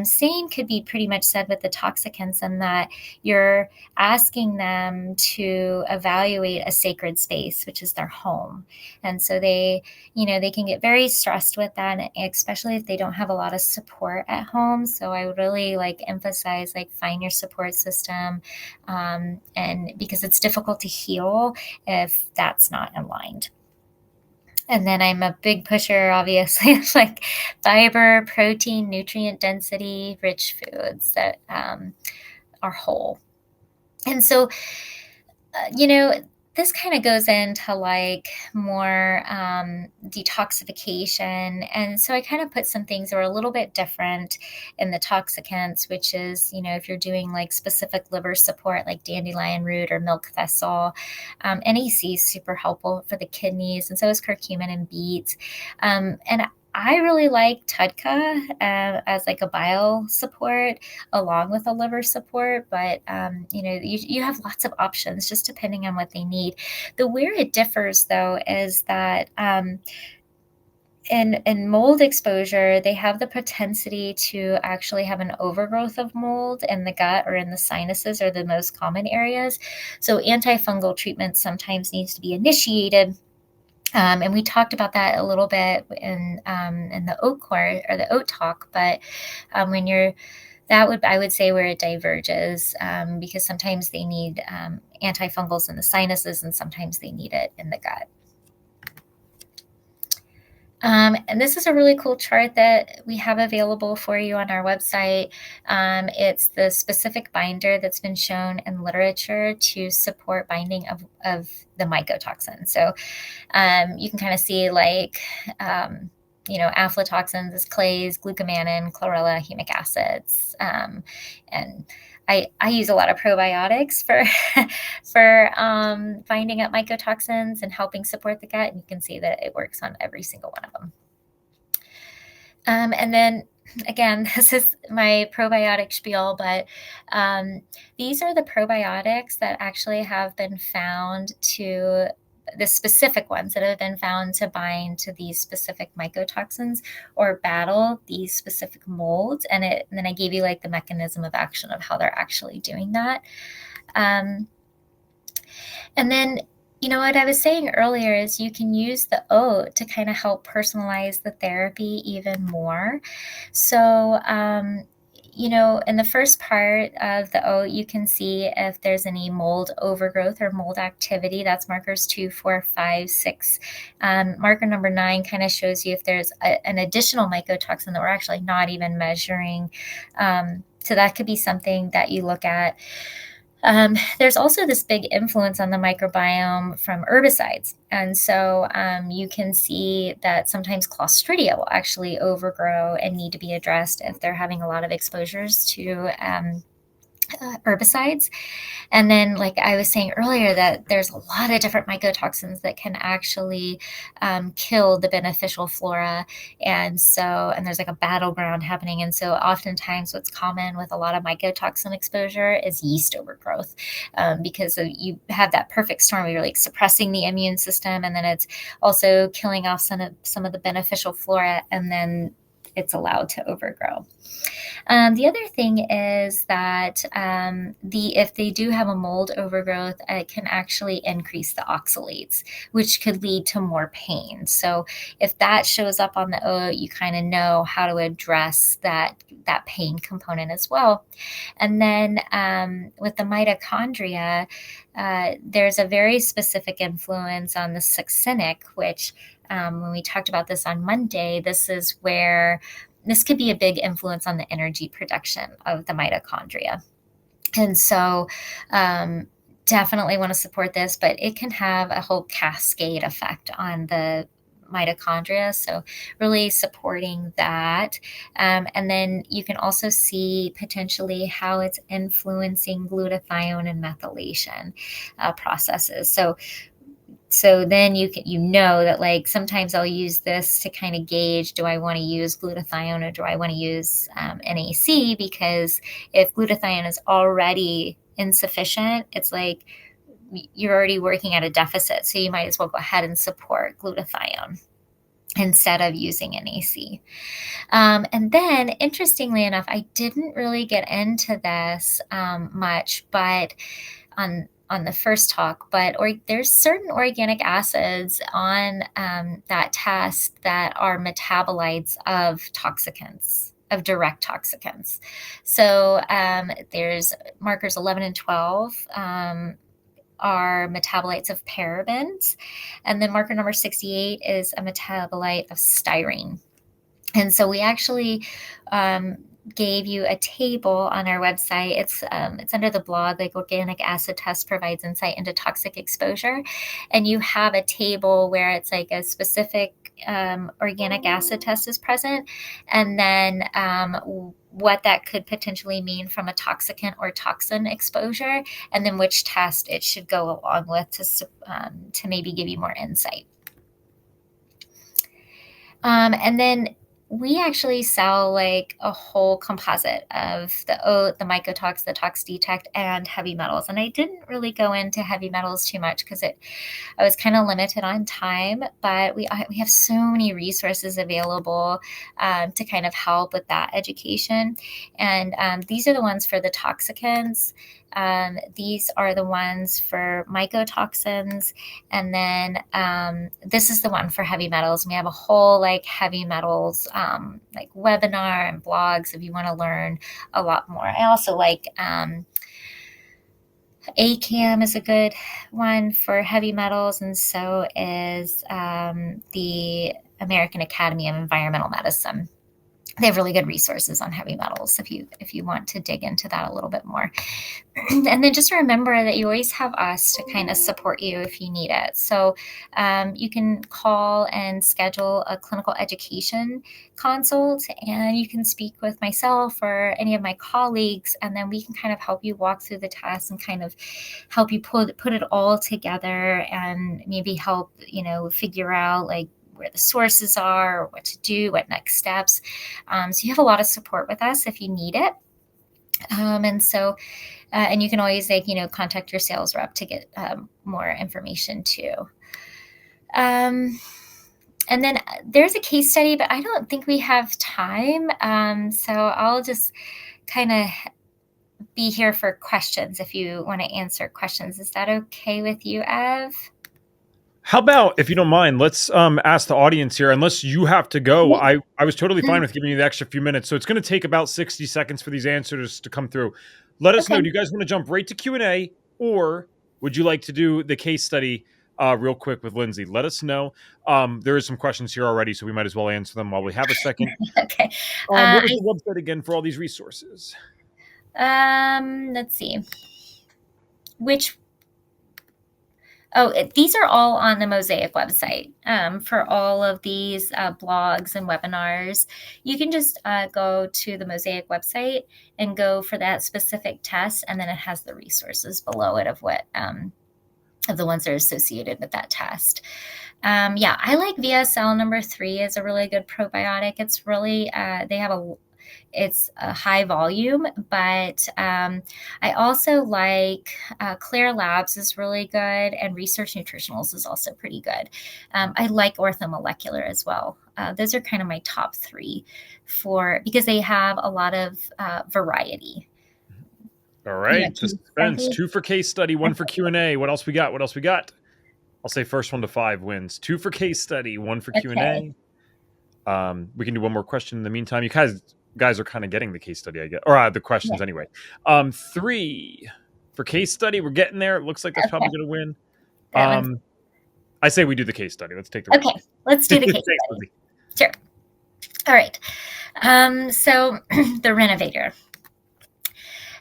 Same could be pretty much said with the toxicants, in that you're asking them to evaluate a sacred space, which is their home. And so they can get very stressed with that, especially if they don't have a lot of support at home. So I would really emphasize, find your support system, and because it's difficult to heal if that's not aligned. And then I'm a big pusher, obviously, of like fiber, protein, nutrient density, rich foods that are whole. And so, you know, this kind of goes into like more detoxification. And so I kind of put some things that are a little bit different in the toxicants, which is, if you're doing like specific liver support, like dandelion root or milk thistle, NAC is super helpful for the kidneys, and so is curcumin and beet. And I really like TUDCA as like a bile support along with a liver support, but you have lots of options just depending on what they need. The where it differs though is that in mold exposure, they have the propensity to actually have an overgrowth of mold in the gut or in the sinuses are the most common areas. So antifungal treatment sometimes needs to be initiated. And we talked about that a little bit in the oat course or the oat talk, but when you're I would say where it diverges, because sometimes they need antifungals in the sinuses and sometimes they need it in the gut. And this is a really cool chart that we have available for you on our website. It's the specific binder that's been shown in literature to support binding of the mycotoxin. So you can kind of see like, aflatoxins is clays, glucomannan, chlorella, humic acids. And I use a lot of probiotics for finding out mycotoxins and helping support the gut. And you can see that it works on every single one of them. And then again, this is my probiotic spiel, but these are the probiotics that actually have been found to the specific ones that have been found to bind to these specific mycotoxins or battle these specific molds. And then I gave you like the mechanism of action of how they're actually doing that. And then, what I was saying earlier is you can use the oat to kind of help personalize the therapy even more. So, in the first part of the oat, you can see if there's any mold overgrowth or mold activity. That's markers 2, 4, 5, 6. Marker number 9 kind of shows you if there's an additional mycotoxin that we're actually not even measuring. So that could be something that you look at. There's also this big influence on the microbiome from herbicides. And so you can see that sometimes Clostridia will actually overgrow and need to be addressed if they're having a lot of exposures to herbicides. And then, like I was saying earlier, that there's a lot of different mycotoxins that can actually kill the beneficial flora. And there's like a battleground happening. And so oftentimes what's common with a lot of mycotoxin exposure is yeast overgrowth, because you have that perfect storm where you're like suppressing the immune system, and then it's also killing off some of the beneficial flora, and then it's allowed to overgrow. The other thing is that if they do have a mold overgrowth, it can actually increase the oxalates, which could lead to more pain. So if that shows up on the oat, you kind of know how to address that pain component as well. And then with the mitochondria, there's a very specific influence on the succinic, which when we talked about this on Monday, this could be a big influence on the energy production of the mitochondria. And so definitely want to support this, but it can have a whole cascade effect on the mitochondria. So really supporting that. And then you can also see potentially how it's influencing glutathione and methylation processes. So then you know that like sometimes I'll use this to kind of gauge, do I want to use glutathione or do I want to use NAC? Because if glutathione is already insufficient, it's like you're already working at a deficit. So you might as well go ahead and support glutathione instead of using NAC. And then interestingly enough, I didn't really get into this much, but on the first talk, but there's certain organic acids on that test that are metabolites of toxicants, of direct toxicants. So there's markers 11 and 12 are metabolites of parabens. And then marker number 68 is a metabolite of styrene. And so we actually gave you a table on our website. It's under the blog, like organic acid test provides insight into toxic exposure. And you have a table where it's like a specific organic acid test is present, and then what that could potentially mean from a toxicant or toxin exposure, and then which test it should go along with to maybe give you more insight. And then we actually sell like a whole composite of the oat, the mycotox, the tox detect, and heavy metals. And I didn't really go into heavy metals too much because I was kind of limited on time, but we have so many resources available to kind of help with that education. And these are the ones for the toxicants. These are the ones for mycotoxins. And then this is the one for heavy metals. We have a whole like heavy metals like webinar and blogs if you want to learn a lot more. I also like ACAM is a good one for heavy metals, and so is the American Academy of Environmental Medicine. They have really good resources on heavy metals if you want to dig into that a little bit more. And then just remember that you always have us to kind of support you if you need it. So you can call and schedule a clinical education consult, and you can speak with myself or any of my colleagues, and then we can kind of help you walk through the test and kind of help you put it all together, and maybe help figure out like where the sources are, what to do, what next steps. So you have a lot of support with us if you need it. And you can always contact your sales rep to get more information too. And then there's a case study, but I don't think we have time. So I'll just kind of be here for questions if you want to answer questions. Is that okay with you, Ev? How about, if you don't mind, let's ask the audience here, unless you have to go. I was totally fine with giving you the extra few minutes. So it's going to take about 60 seconds for these answers to come through. Let us know. Do you guys want to jump right to Q&A, or would you like to do the case study real quick with Lindsay? Let us know. There is some questions here already, so we might as well answer them while we have a second. Okay. What was the website again for all these resources? Let's see. These are all on the Mosaic website for all of these blogs and webinars. You can just go to the Mosaic website and go for that specific test, and then it has the resources below it of what of the ones that are associated with that test. I like VSL number 3 is a really good probiotic. It's really it's a high volume, but I also like Clear Labs is really good, and Research Nutritionals is also pretty good. I like Orthomolecular as well. Those are kind of my top 3 because they have a lot of variety. All right, suspense. 2 for case study, 1 for Q&A. What else we got? I'll say first 1 to 5 wins. 2 for case study, 1 for Q&A. We can do one more question in the meantime. You guys are kind of getting the case study, I guess, or the questions anyway. 3 for case study. We're getting there. It looks like that's probably going to win. I say we do the case study. Let's take the risk. Let's do the case study. Sure. All right. So the renovator.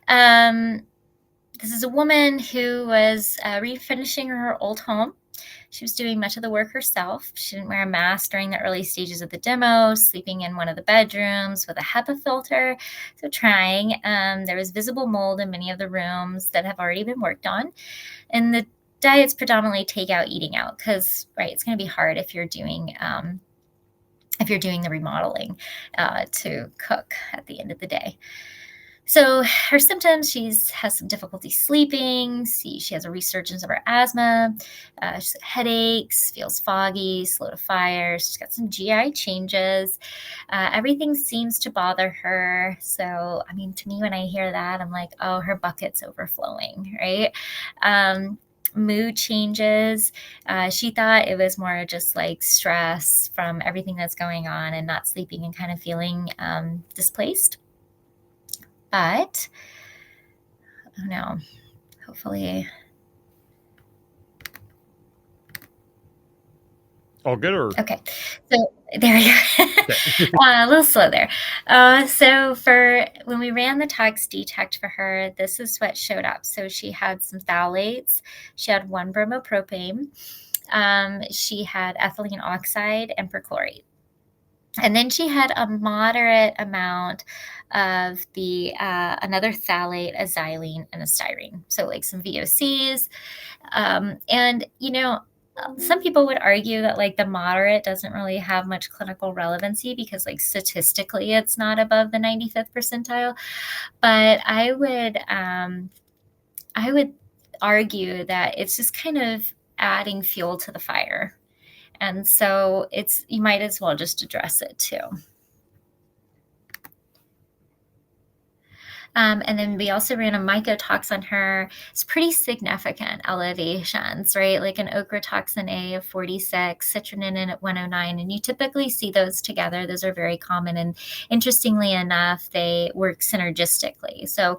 This is a woman who was refinishing her old home. She was doing much of the work herself. She didn't wear a mask during the early stages of the demo, sleeping in one of the bedrooms with a HEPA filter. So trying. There was visible mold in many of the rooms that have already been worked on. And the diet's predominantly takeout, eating out, because it's going to be hard if you're doing the remodeling to cook at the end of the day. So her symptoms, she has some difficulty sleeping. She has a resurgence of her asthma. She's got headaches, feels foggy, slow to fire. She's got some GI changes. Everything seems to bother her. So, to me, when I hear that, I'm like, oh, her bucket's overflowing, right? Mood changes. She thought it was more just like stress from everything that's going on and not sleeping and kind of feeling displaced. But, oh no, hopefully All good or Okay. So there you go. okay. A little slow there. So for when we ran the tox detect for her, this is what showed up. So she had some phthalates. She had 1 bromopropane. She had ethylene oxide and perchlorate. And then she had a moderate amount of the another phthalate, a xylene, and a styrene. So like some VOCs. And some people would argue that like the moderate doesn't really have much clinical relevancy because like statistically it's not above the 95th percentile. But I would argue that it's just kind of adding fuel to the fire. And so you might as well just address it too. And then we also ran a mycotox on her. It's pretty significant elevations, right? Like an ochratoxin A of 46, citrinin at 109. And you typically see those together. Those are very common. And interestingly enough, they work synergistically. So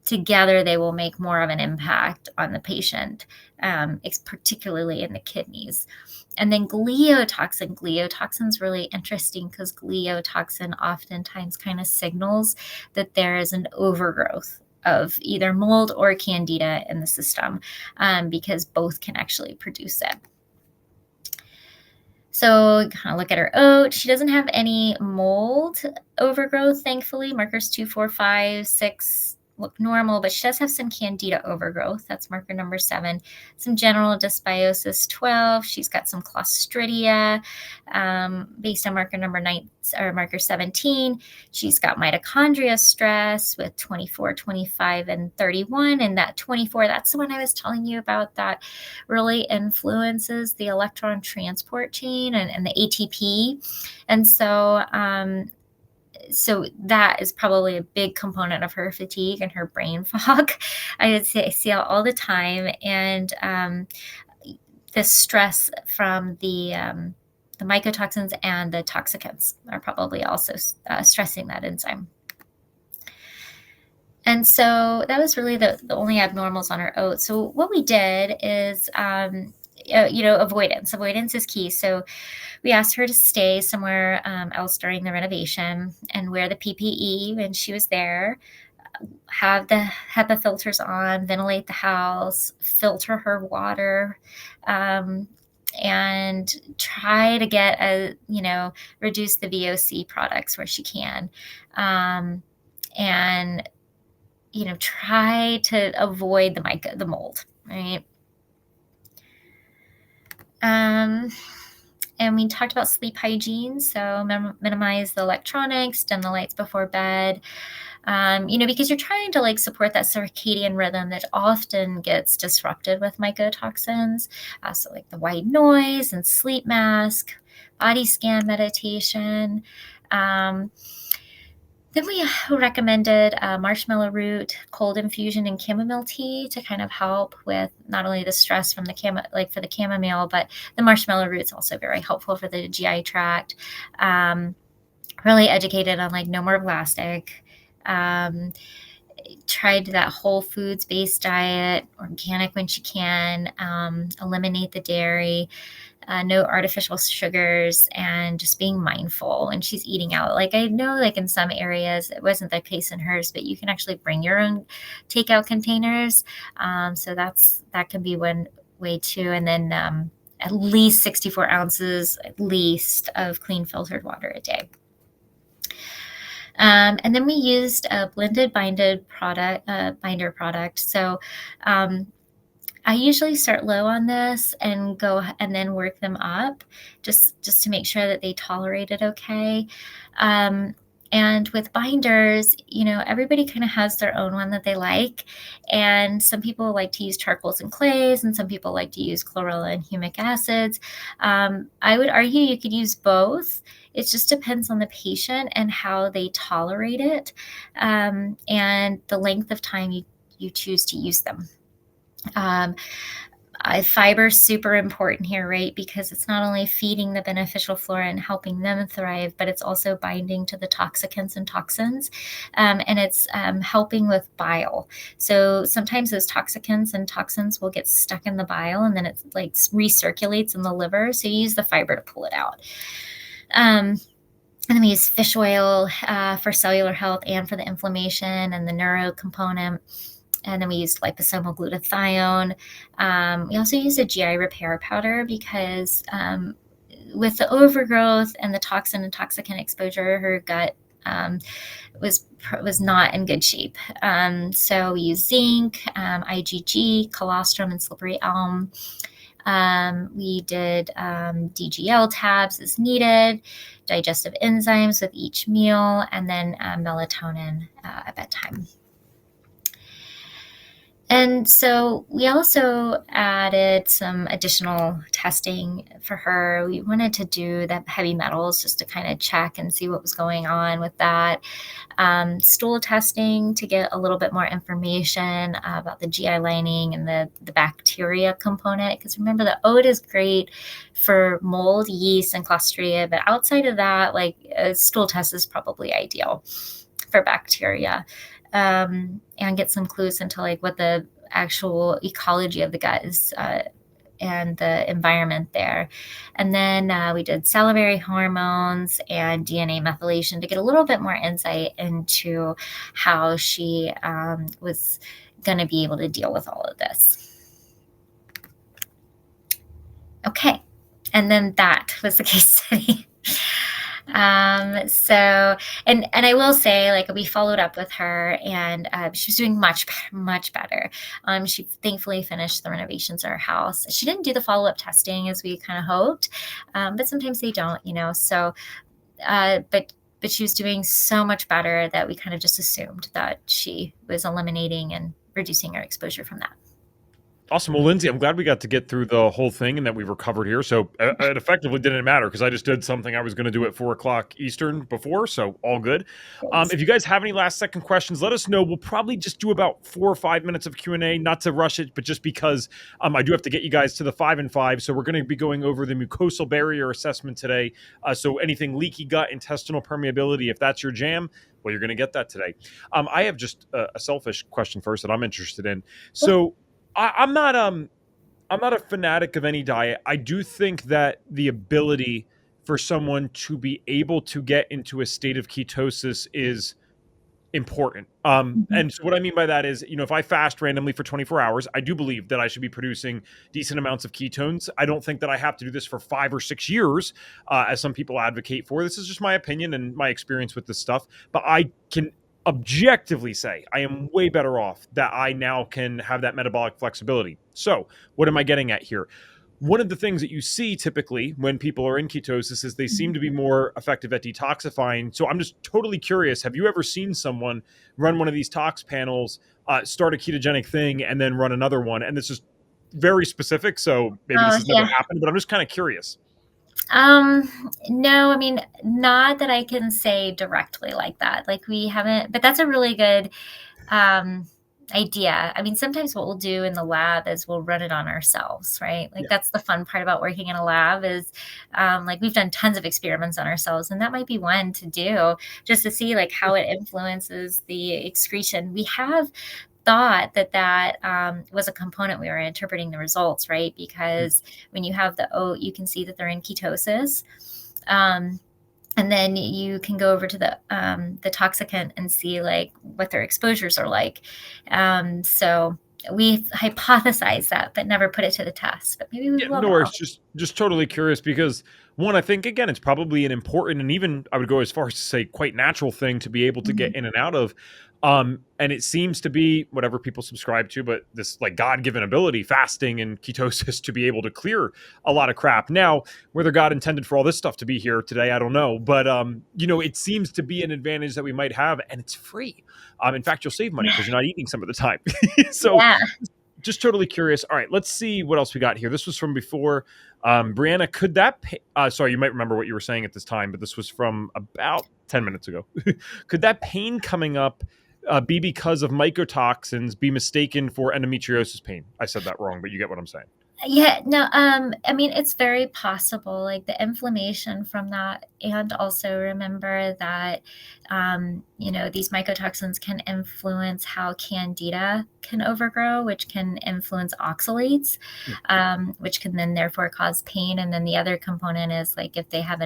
together they will make more of an impact on the patient, particularly in the kidneys. And then gliotoxin is really interesting because gliotoxin oftentimes kind of signals that there is an overgrowth of either mold or candida in the system, because both can actually produce it. So kind of look at her oat. She doesn't have any mold overgrowth, thankfully. Markers 2, 4, 5, 6 look normal, but she does have some candida overgrowth. That's marker number 7. Some general dysbiosis 12. She's got some clostridia based on marker number 9 or marker 17. She's got mitochondria stress with 24, 25, and 31. And that 24, that's the one I was telling you about that really influences the electron transport chain and the ATP. And so that is probably a big component of her fatigue and her brain fog. I would say I see it all the time. And the stress from the mycotoxins and the toxicants are probably also stressing that enzyme. And so that was really the only abnormals on her oat. So what we did is, avoidance. Avoidance is key. So we asked her to stay somewhere else during the renovation and wear the PPE when she was there, have the HEPA filters on, ventilate the house, filter her water, and try to get reduce the VOC products where she can. And try to avoid the mold, right? And we talked about sleep hygiene. So minimize the electronics, dim the lights before bed, because you're trying to support that circadian rhythm that often gets disrupted with mycotoxins. So like the white noise and sleep mask, body scan meditation. Then we recommended marshmallow root, cold infusion, and chamomile tea to kind of help with not only the stress from the chamomile, but the marshmallow root is also very helpful for the GI tract. Really educated on no more plastic. Tried that whole foods based diet, organic when she can, eliminate the dairy. No artificial sugars, and just being mindful when she's eating out. I know in some areas, it wasn't the case in hers, but you can actually bring your own takeout containers. So that can be one way too. And then at least 64 ounces at least of clean filtered water a day. And then we used a blended binder product. So I usually start low on this and go and then work them up just to make sure that they tolerate it okay. And with binders, everybody kind of has their own one that they like. And some people like to use charcoals and clays, and some people like to use chlorella and humic acids. I would argue you could use both. It just depends on the patient and how they tolerate it, and the length of time you choose to use them. Fiber is super important here, right? Because it's not only feeding the beneficial flora and helping them thrive, but it's also binding to the toxicants and toxins, and it's helping with bile. So sometimes those toxicants and toxins will get stuck in the bile, and then it like recirculates in the liver. So you use the fiber to pull it out. And then we use fish oil for cellular health and for the inflammation and the neuro component. And then we used liposomal glutathione. We also use a GI repair powder because with the overgrowth and the toxin and toxicant exposure, her gut was not in good shape. So we use zinc, IgG, colostrum, and slippery elm. We did DGL tabs as needed, digestive enzymes with each meal, and then melatonin at bedtime. And so we also added some additional testing for her. We wanted to do the heavy metals just to kind of check and see what was going on with that. Stool testing to get a little bit more information about the GI lining and the bacteria component. Because remember, the oat is great for mold, yeast, and Clostridia. But outside of that, like a stool test is probably ideal for bacteria. And get some clues into like what the actual ecology of the gut is and the environment there. And then we did salivary hormones and DNA methylation to get a little bit more insight into how she was going to be able to deal with all of this. Okay. And then that was the case study. So, and I will say, like, we followed up with her and she was doing much better. She thankfully finished the renovations of her house. She didn't do the follow-up testing as we kind of hoped, but sometimes they don't, so, but she was doing so much better that we kind of just assumed that she was eliminating and reducing her exposure from that. Awesome. Well, Lindsay, I'm glad we got to get through the whole thing and that we recovered here. So it effectively didn't matter because I just did something I was going to do at 4:00 Eastern before. So all good. If you guys have any last second questions, let us know. We'll probably just do about 4 or 5 minutes of Q&A, not to rush it, but just because I do have to get you guys to the 5 and 5. So we're going to be going over the mucosal barrier assessment today. So anything leaky gut, intestinal permeability, if that's your jam, well, you're going to get that today. I have just a selfish question first that I'm interested in. So I'm not a fanatic of any diet. I do think that the ability for someone to be able to get into a state of ketosis is important. And so what I mean by that is, if I fast randomly for 24 hours, I do believe that I should be producing decent amounts of ketones. I don't think that I have to do this for 5 or 6 years, as some people advocate for. This is just my opinion and my experience with this stuff. But I can objectively say I am way better off that I now can have that metabolic flexibility. So what am I getting at here? One of the things that you see typically when people are in ketosis is they seem to be more effective at detoxifying. So I'm just totally curious. Have you ever seen someone run one of these tox panels, start a ketogenic thing, and then run another one? And this is very specific. So maybe this has never happened, but I'm just kind of curious. No, I mean, not that I can say directly like that. Like we haven't, but that's a really good idea. I mean, sometimes what we'll do in the lab is we'll run it on ourselves, right? Like that's the fun part about working in a lab is like we've done tons of experiments on ourselves, and that might be one to do just to see like how it influences the excretion. We have thought that was a component we were interpreting the results, right? Because when you have the oat, you can see that they're in ketosis. And then you can go over to the toxicant and see like what their exposures are like. So we've hypothesized that, but never put it to the test. But maybe we will. No worries. Just totally curious because one, I think again, it's probably an important and even I would go as far as to say quite natural thing to be able to get in and out of. And it seems to be whatever people subscribe to, but this like God-given ability, fasting and ketosis to be able to clear a lot of crap. Now, whether God intended for all this stuff to be here today, I don't know. But, it seems to be an advantage that we might have, and it's free. In fact, you'll save money because you're not eating some of the time. So just totally curious. All right, let's see what else we got here. This was from before. Brianna, could that sorry, you might remember what you were saying at this time, but this was from about 10 minutes ago. Could that pain coming up be because of mycotoxins be mistaken for endometriosis pain? I said that wrong, but you get what I'm saying. Yeah, no, I mean, it's very possible, like the inflammation from that, and also remember that, these mycotoxins can influence how candida can overgrow, which can influence oxalates, Mm. which can then therefore cause pain. And then the other component is like if they have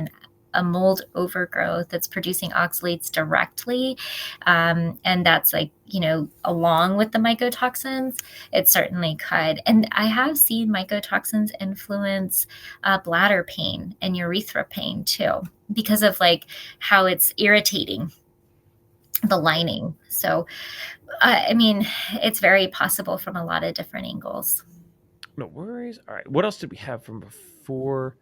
a mold overgrowth that's producing oxalates directly, and that's like, along with the mycotoxins, it certainly could. And I have seen mycotoxins influence bladder pain and urethra pain too, because of like how it's irritating the lining. So, I mean, it's very possible from a lot of different angles. No worries. All right. What else did we have from before?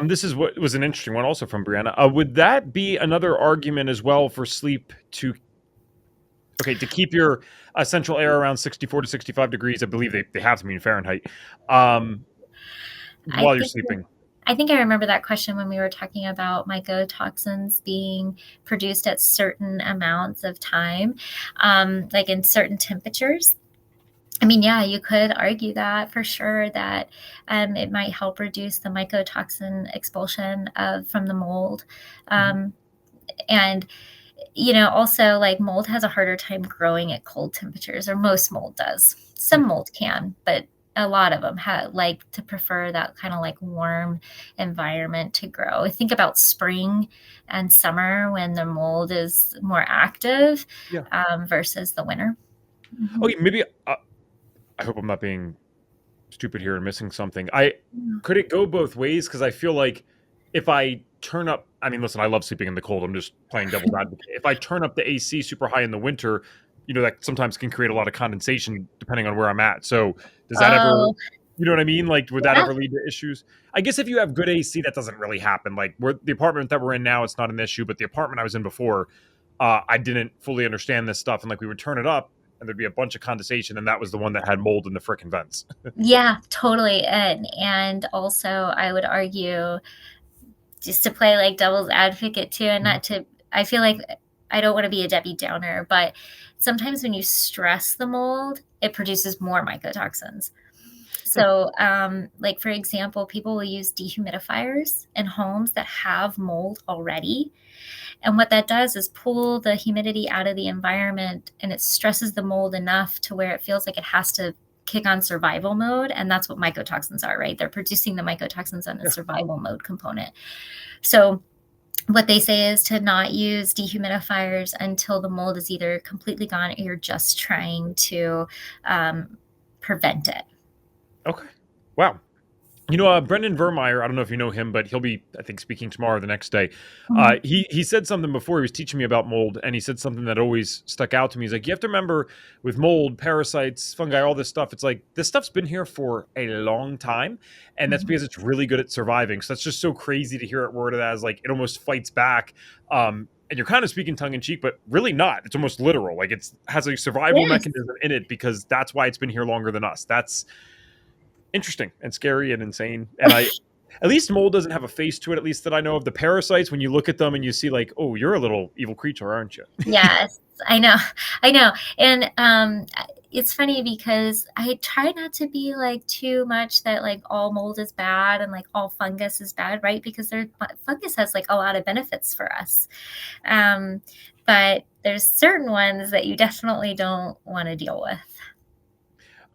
This is what was an interesting one also from Brianna. Would that be another argument as well for sleep to keep your central air around 64 to 65 degrees? I believe they have to mean Fahrenheit. Um, I while you're think sleeping. I think I remember that question when we were talking about mycotoxins being produced at certain amounts of time, like in certain temperatures. I mean, yeah, you could argue that for sure that it might help reduce the mycotoxin expulsion from the mold. Mhm. Um, and, also like mold has a harder time growing at cold temperatures, or most mold does. Mm. Some mold can, but a lot of them like to prefer that kind of like warm environment to grow. I think about spring and summer when the mold is more active, Yeah. versus the winter. Okay, maybe I hope I'm not being stupid here and missing something. I Mhm. could it go both ways? Because I feel like if I turn up, I mean, listen, I love sleeping in the cold. I'm just playing devil's advocate. If I turn up the AC super high in the winter, that sometimes can create a lot of condensation depending on where I'm at. So does that ever, Oh, you know what I mean? Like, would that yeah. ever lead to issues? I guess if you have good AC, that doesn't really happen. Like, the apartment that we're in now, it's not an issue. But the apartment I was in before, I didn't fully understand this stuff, and like we would turn it up, and there'd be a bunch of condensation, and that was the one that had mold in the frickin' vents. Yeah, totally. And also I would argue, just to play like devil's advocate too, and Mhm. not to, I feel like I don't want to be a Debbie Downer, but sometimes when you stress the mold, it produces more mycotoxins. Hmm. So, like for example, people will use dehumidifiers in homes that have mold already. And what that does is pull the humidity out of the environment, and it stresses the mold enough to where it feels like it has to kick on survival mode. And that's what mycotoxins are, right? They're producing the mycotoxins on the Yeah. survival mode component. So, what they say is to not use dehumidifiers until the mold is either completely gone or you're just trying to prevent it. Okay. Wow. Brendan Vermeyer, I don't know if you know him, but he'll be, I think, speaking tomorrow or the next day. Mhm. He said something before. He was teaching me about mold, and he said something that always stuck out to me. He's like, you have to remember with mold, parasites, fungi, all this stuff, it's like this stuff's been here for a long time, and that's Mhm. because it's really good at surviving. So that's just so crazy to hear it worded as like it almost fights back. And you're kind of speaking tongue in cheek, but really not. It's almost literal. Like it's has a survival Yes. mechanism in it because that's why it's been here longer than us. That's interesting and scary and insane. And at least mold doesn't have a face to it, at least that I know of. The parasites, when you look at them and you see like, oh, you're a little evil creature, aren't you? Yes, I know. I know. And it's funny because I try not to be like too much that like all mold is bad and like all fungus is bad, right? Because fungus has like a lot of benefits for us. Um, but there's certain ones that you definitely don't want to deal with.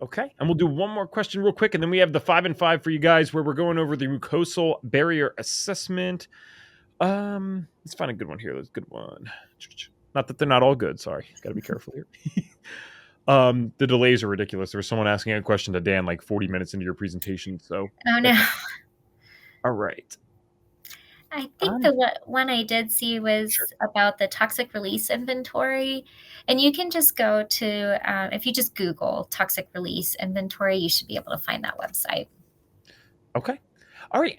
Okay. And we'll do one more question real quick. And then we have the 5 and 5 for you guys where we're going over the mucosal barrier assessment. Let's find a good one here. Let's good one. Not that they're not all good. Sorry. Got to be careful here. The delays are ridiculous. There was someone asking a question to Dan like 40 minutes into your presentation. So Oh no. that's all right. I think Um, the one I did see sure. was about the toxic release inventory. And you can just go to, if you just Google toxic release inventory, you should be able to find that website. Okay. All right.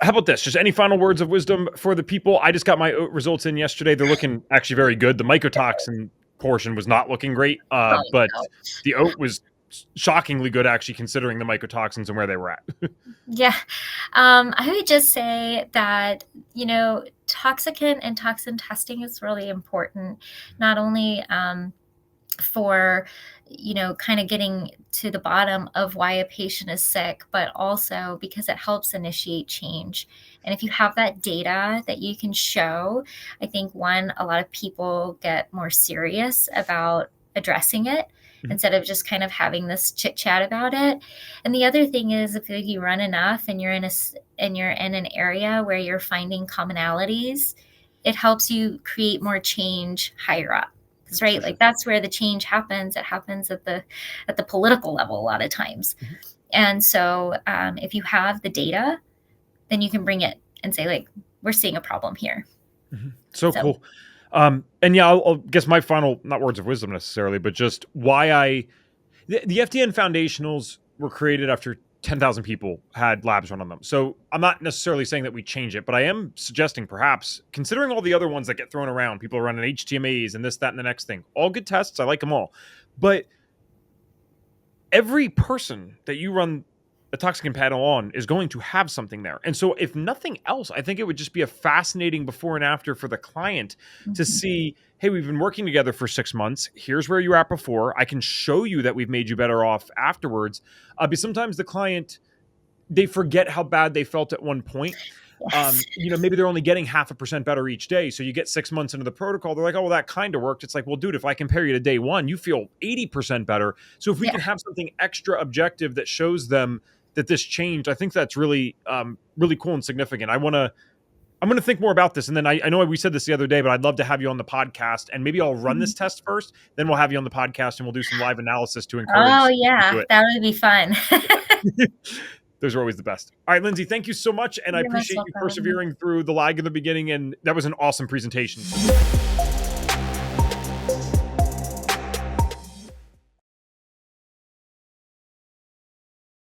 How about this? Just any final words of wisdom for the people? I just got my oat results in yesterday. They're looking actually very good. The mycotoxin portion was not looking great, Oh, but no. the oat was shockingly good, actually, considering the mycotoxins and where they were at. Yeah. I would just say that, toxicant and toxin testing is really important, not only for kind of getting to the bottom of why a patient is sick, but also because it helps initiate change. And if you have that data that you can show, I think one, a lot of people get more serious about addressing it Mhm. instead of just kind of having this chit chat about it. And the other thing is, if you run enough and you're in an area where you're finding commonalities, it helps you create more change higher up. Because For right, sure. like that's where the change happens. It happens at the political level a lot of times. Mhm. And so if you have the data, then you can bring it and say, like, we're seeing a problem here. Mhm. So So cool. And yeah, I'll guess my final, not words of wisdom necessarily, but just why the FDN foundationals were created after 10,000 people had labs run on them. So I'm not necessarily saying that we change it, but I am suggesting perhaps considering all the other ones that get thrown around, people are running HTMAs and this, that, and the next thing. All good tests. I like them all. But every person that you run a toxicant panel on is going to have something there. And so, if nothing else, I think it would just be a fascinating before and after for the client to mhm. see, hey, we've been working together for 6 months. Here's where you were at before. I can show you that we've made you better off afterwards. But sometimes the client, they forget how bad they felt at one point. Yes. Maybe they're only getting 0.5% better each day. So you get 6 months into the protocol, they're like, oh, well, that kind of worked. It's like, well, dude, if I compare you to day one, you feel 80% better. So if we Yeah. can have something extra objective that shows them that this changed, I think that's really, really cool and significant. I'm going to think more about this. And then I know we said this the other day, but I'd love to have you on the podcast and maybe I'll run this Mhm. test first. Then we'll have you on the podcast and we'll do some live analysis to Oh, encourage you to do yeah, it. that would be fun. Those are always the best. All right, Lindsay, thank you so much. And I You're most appreciate you welcome. persevering through the lag in the beginning. And that was an awesome presentation.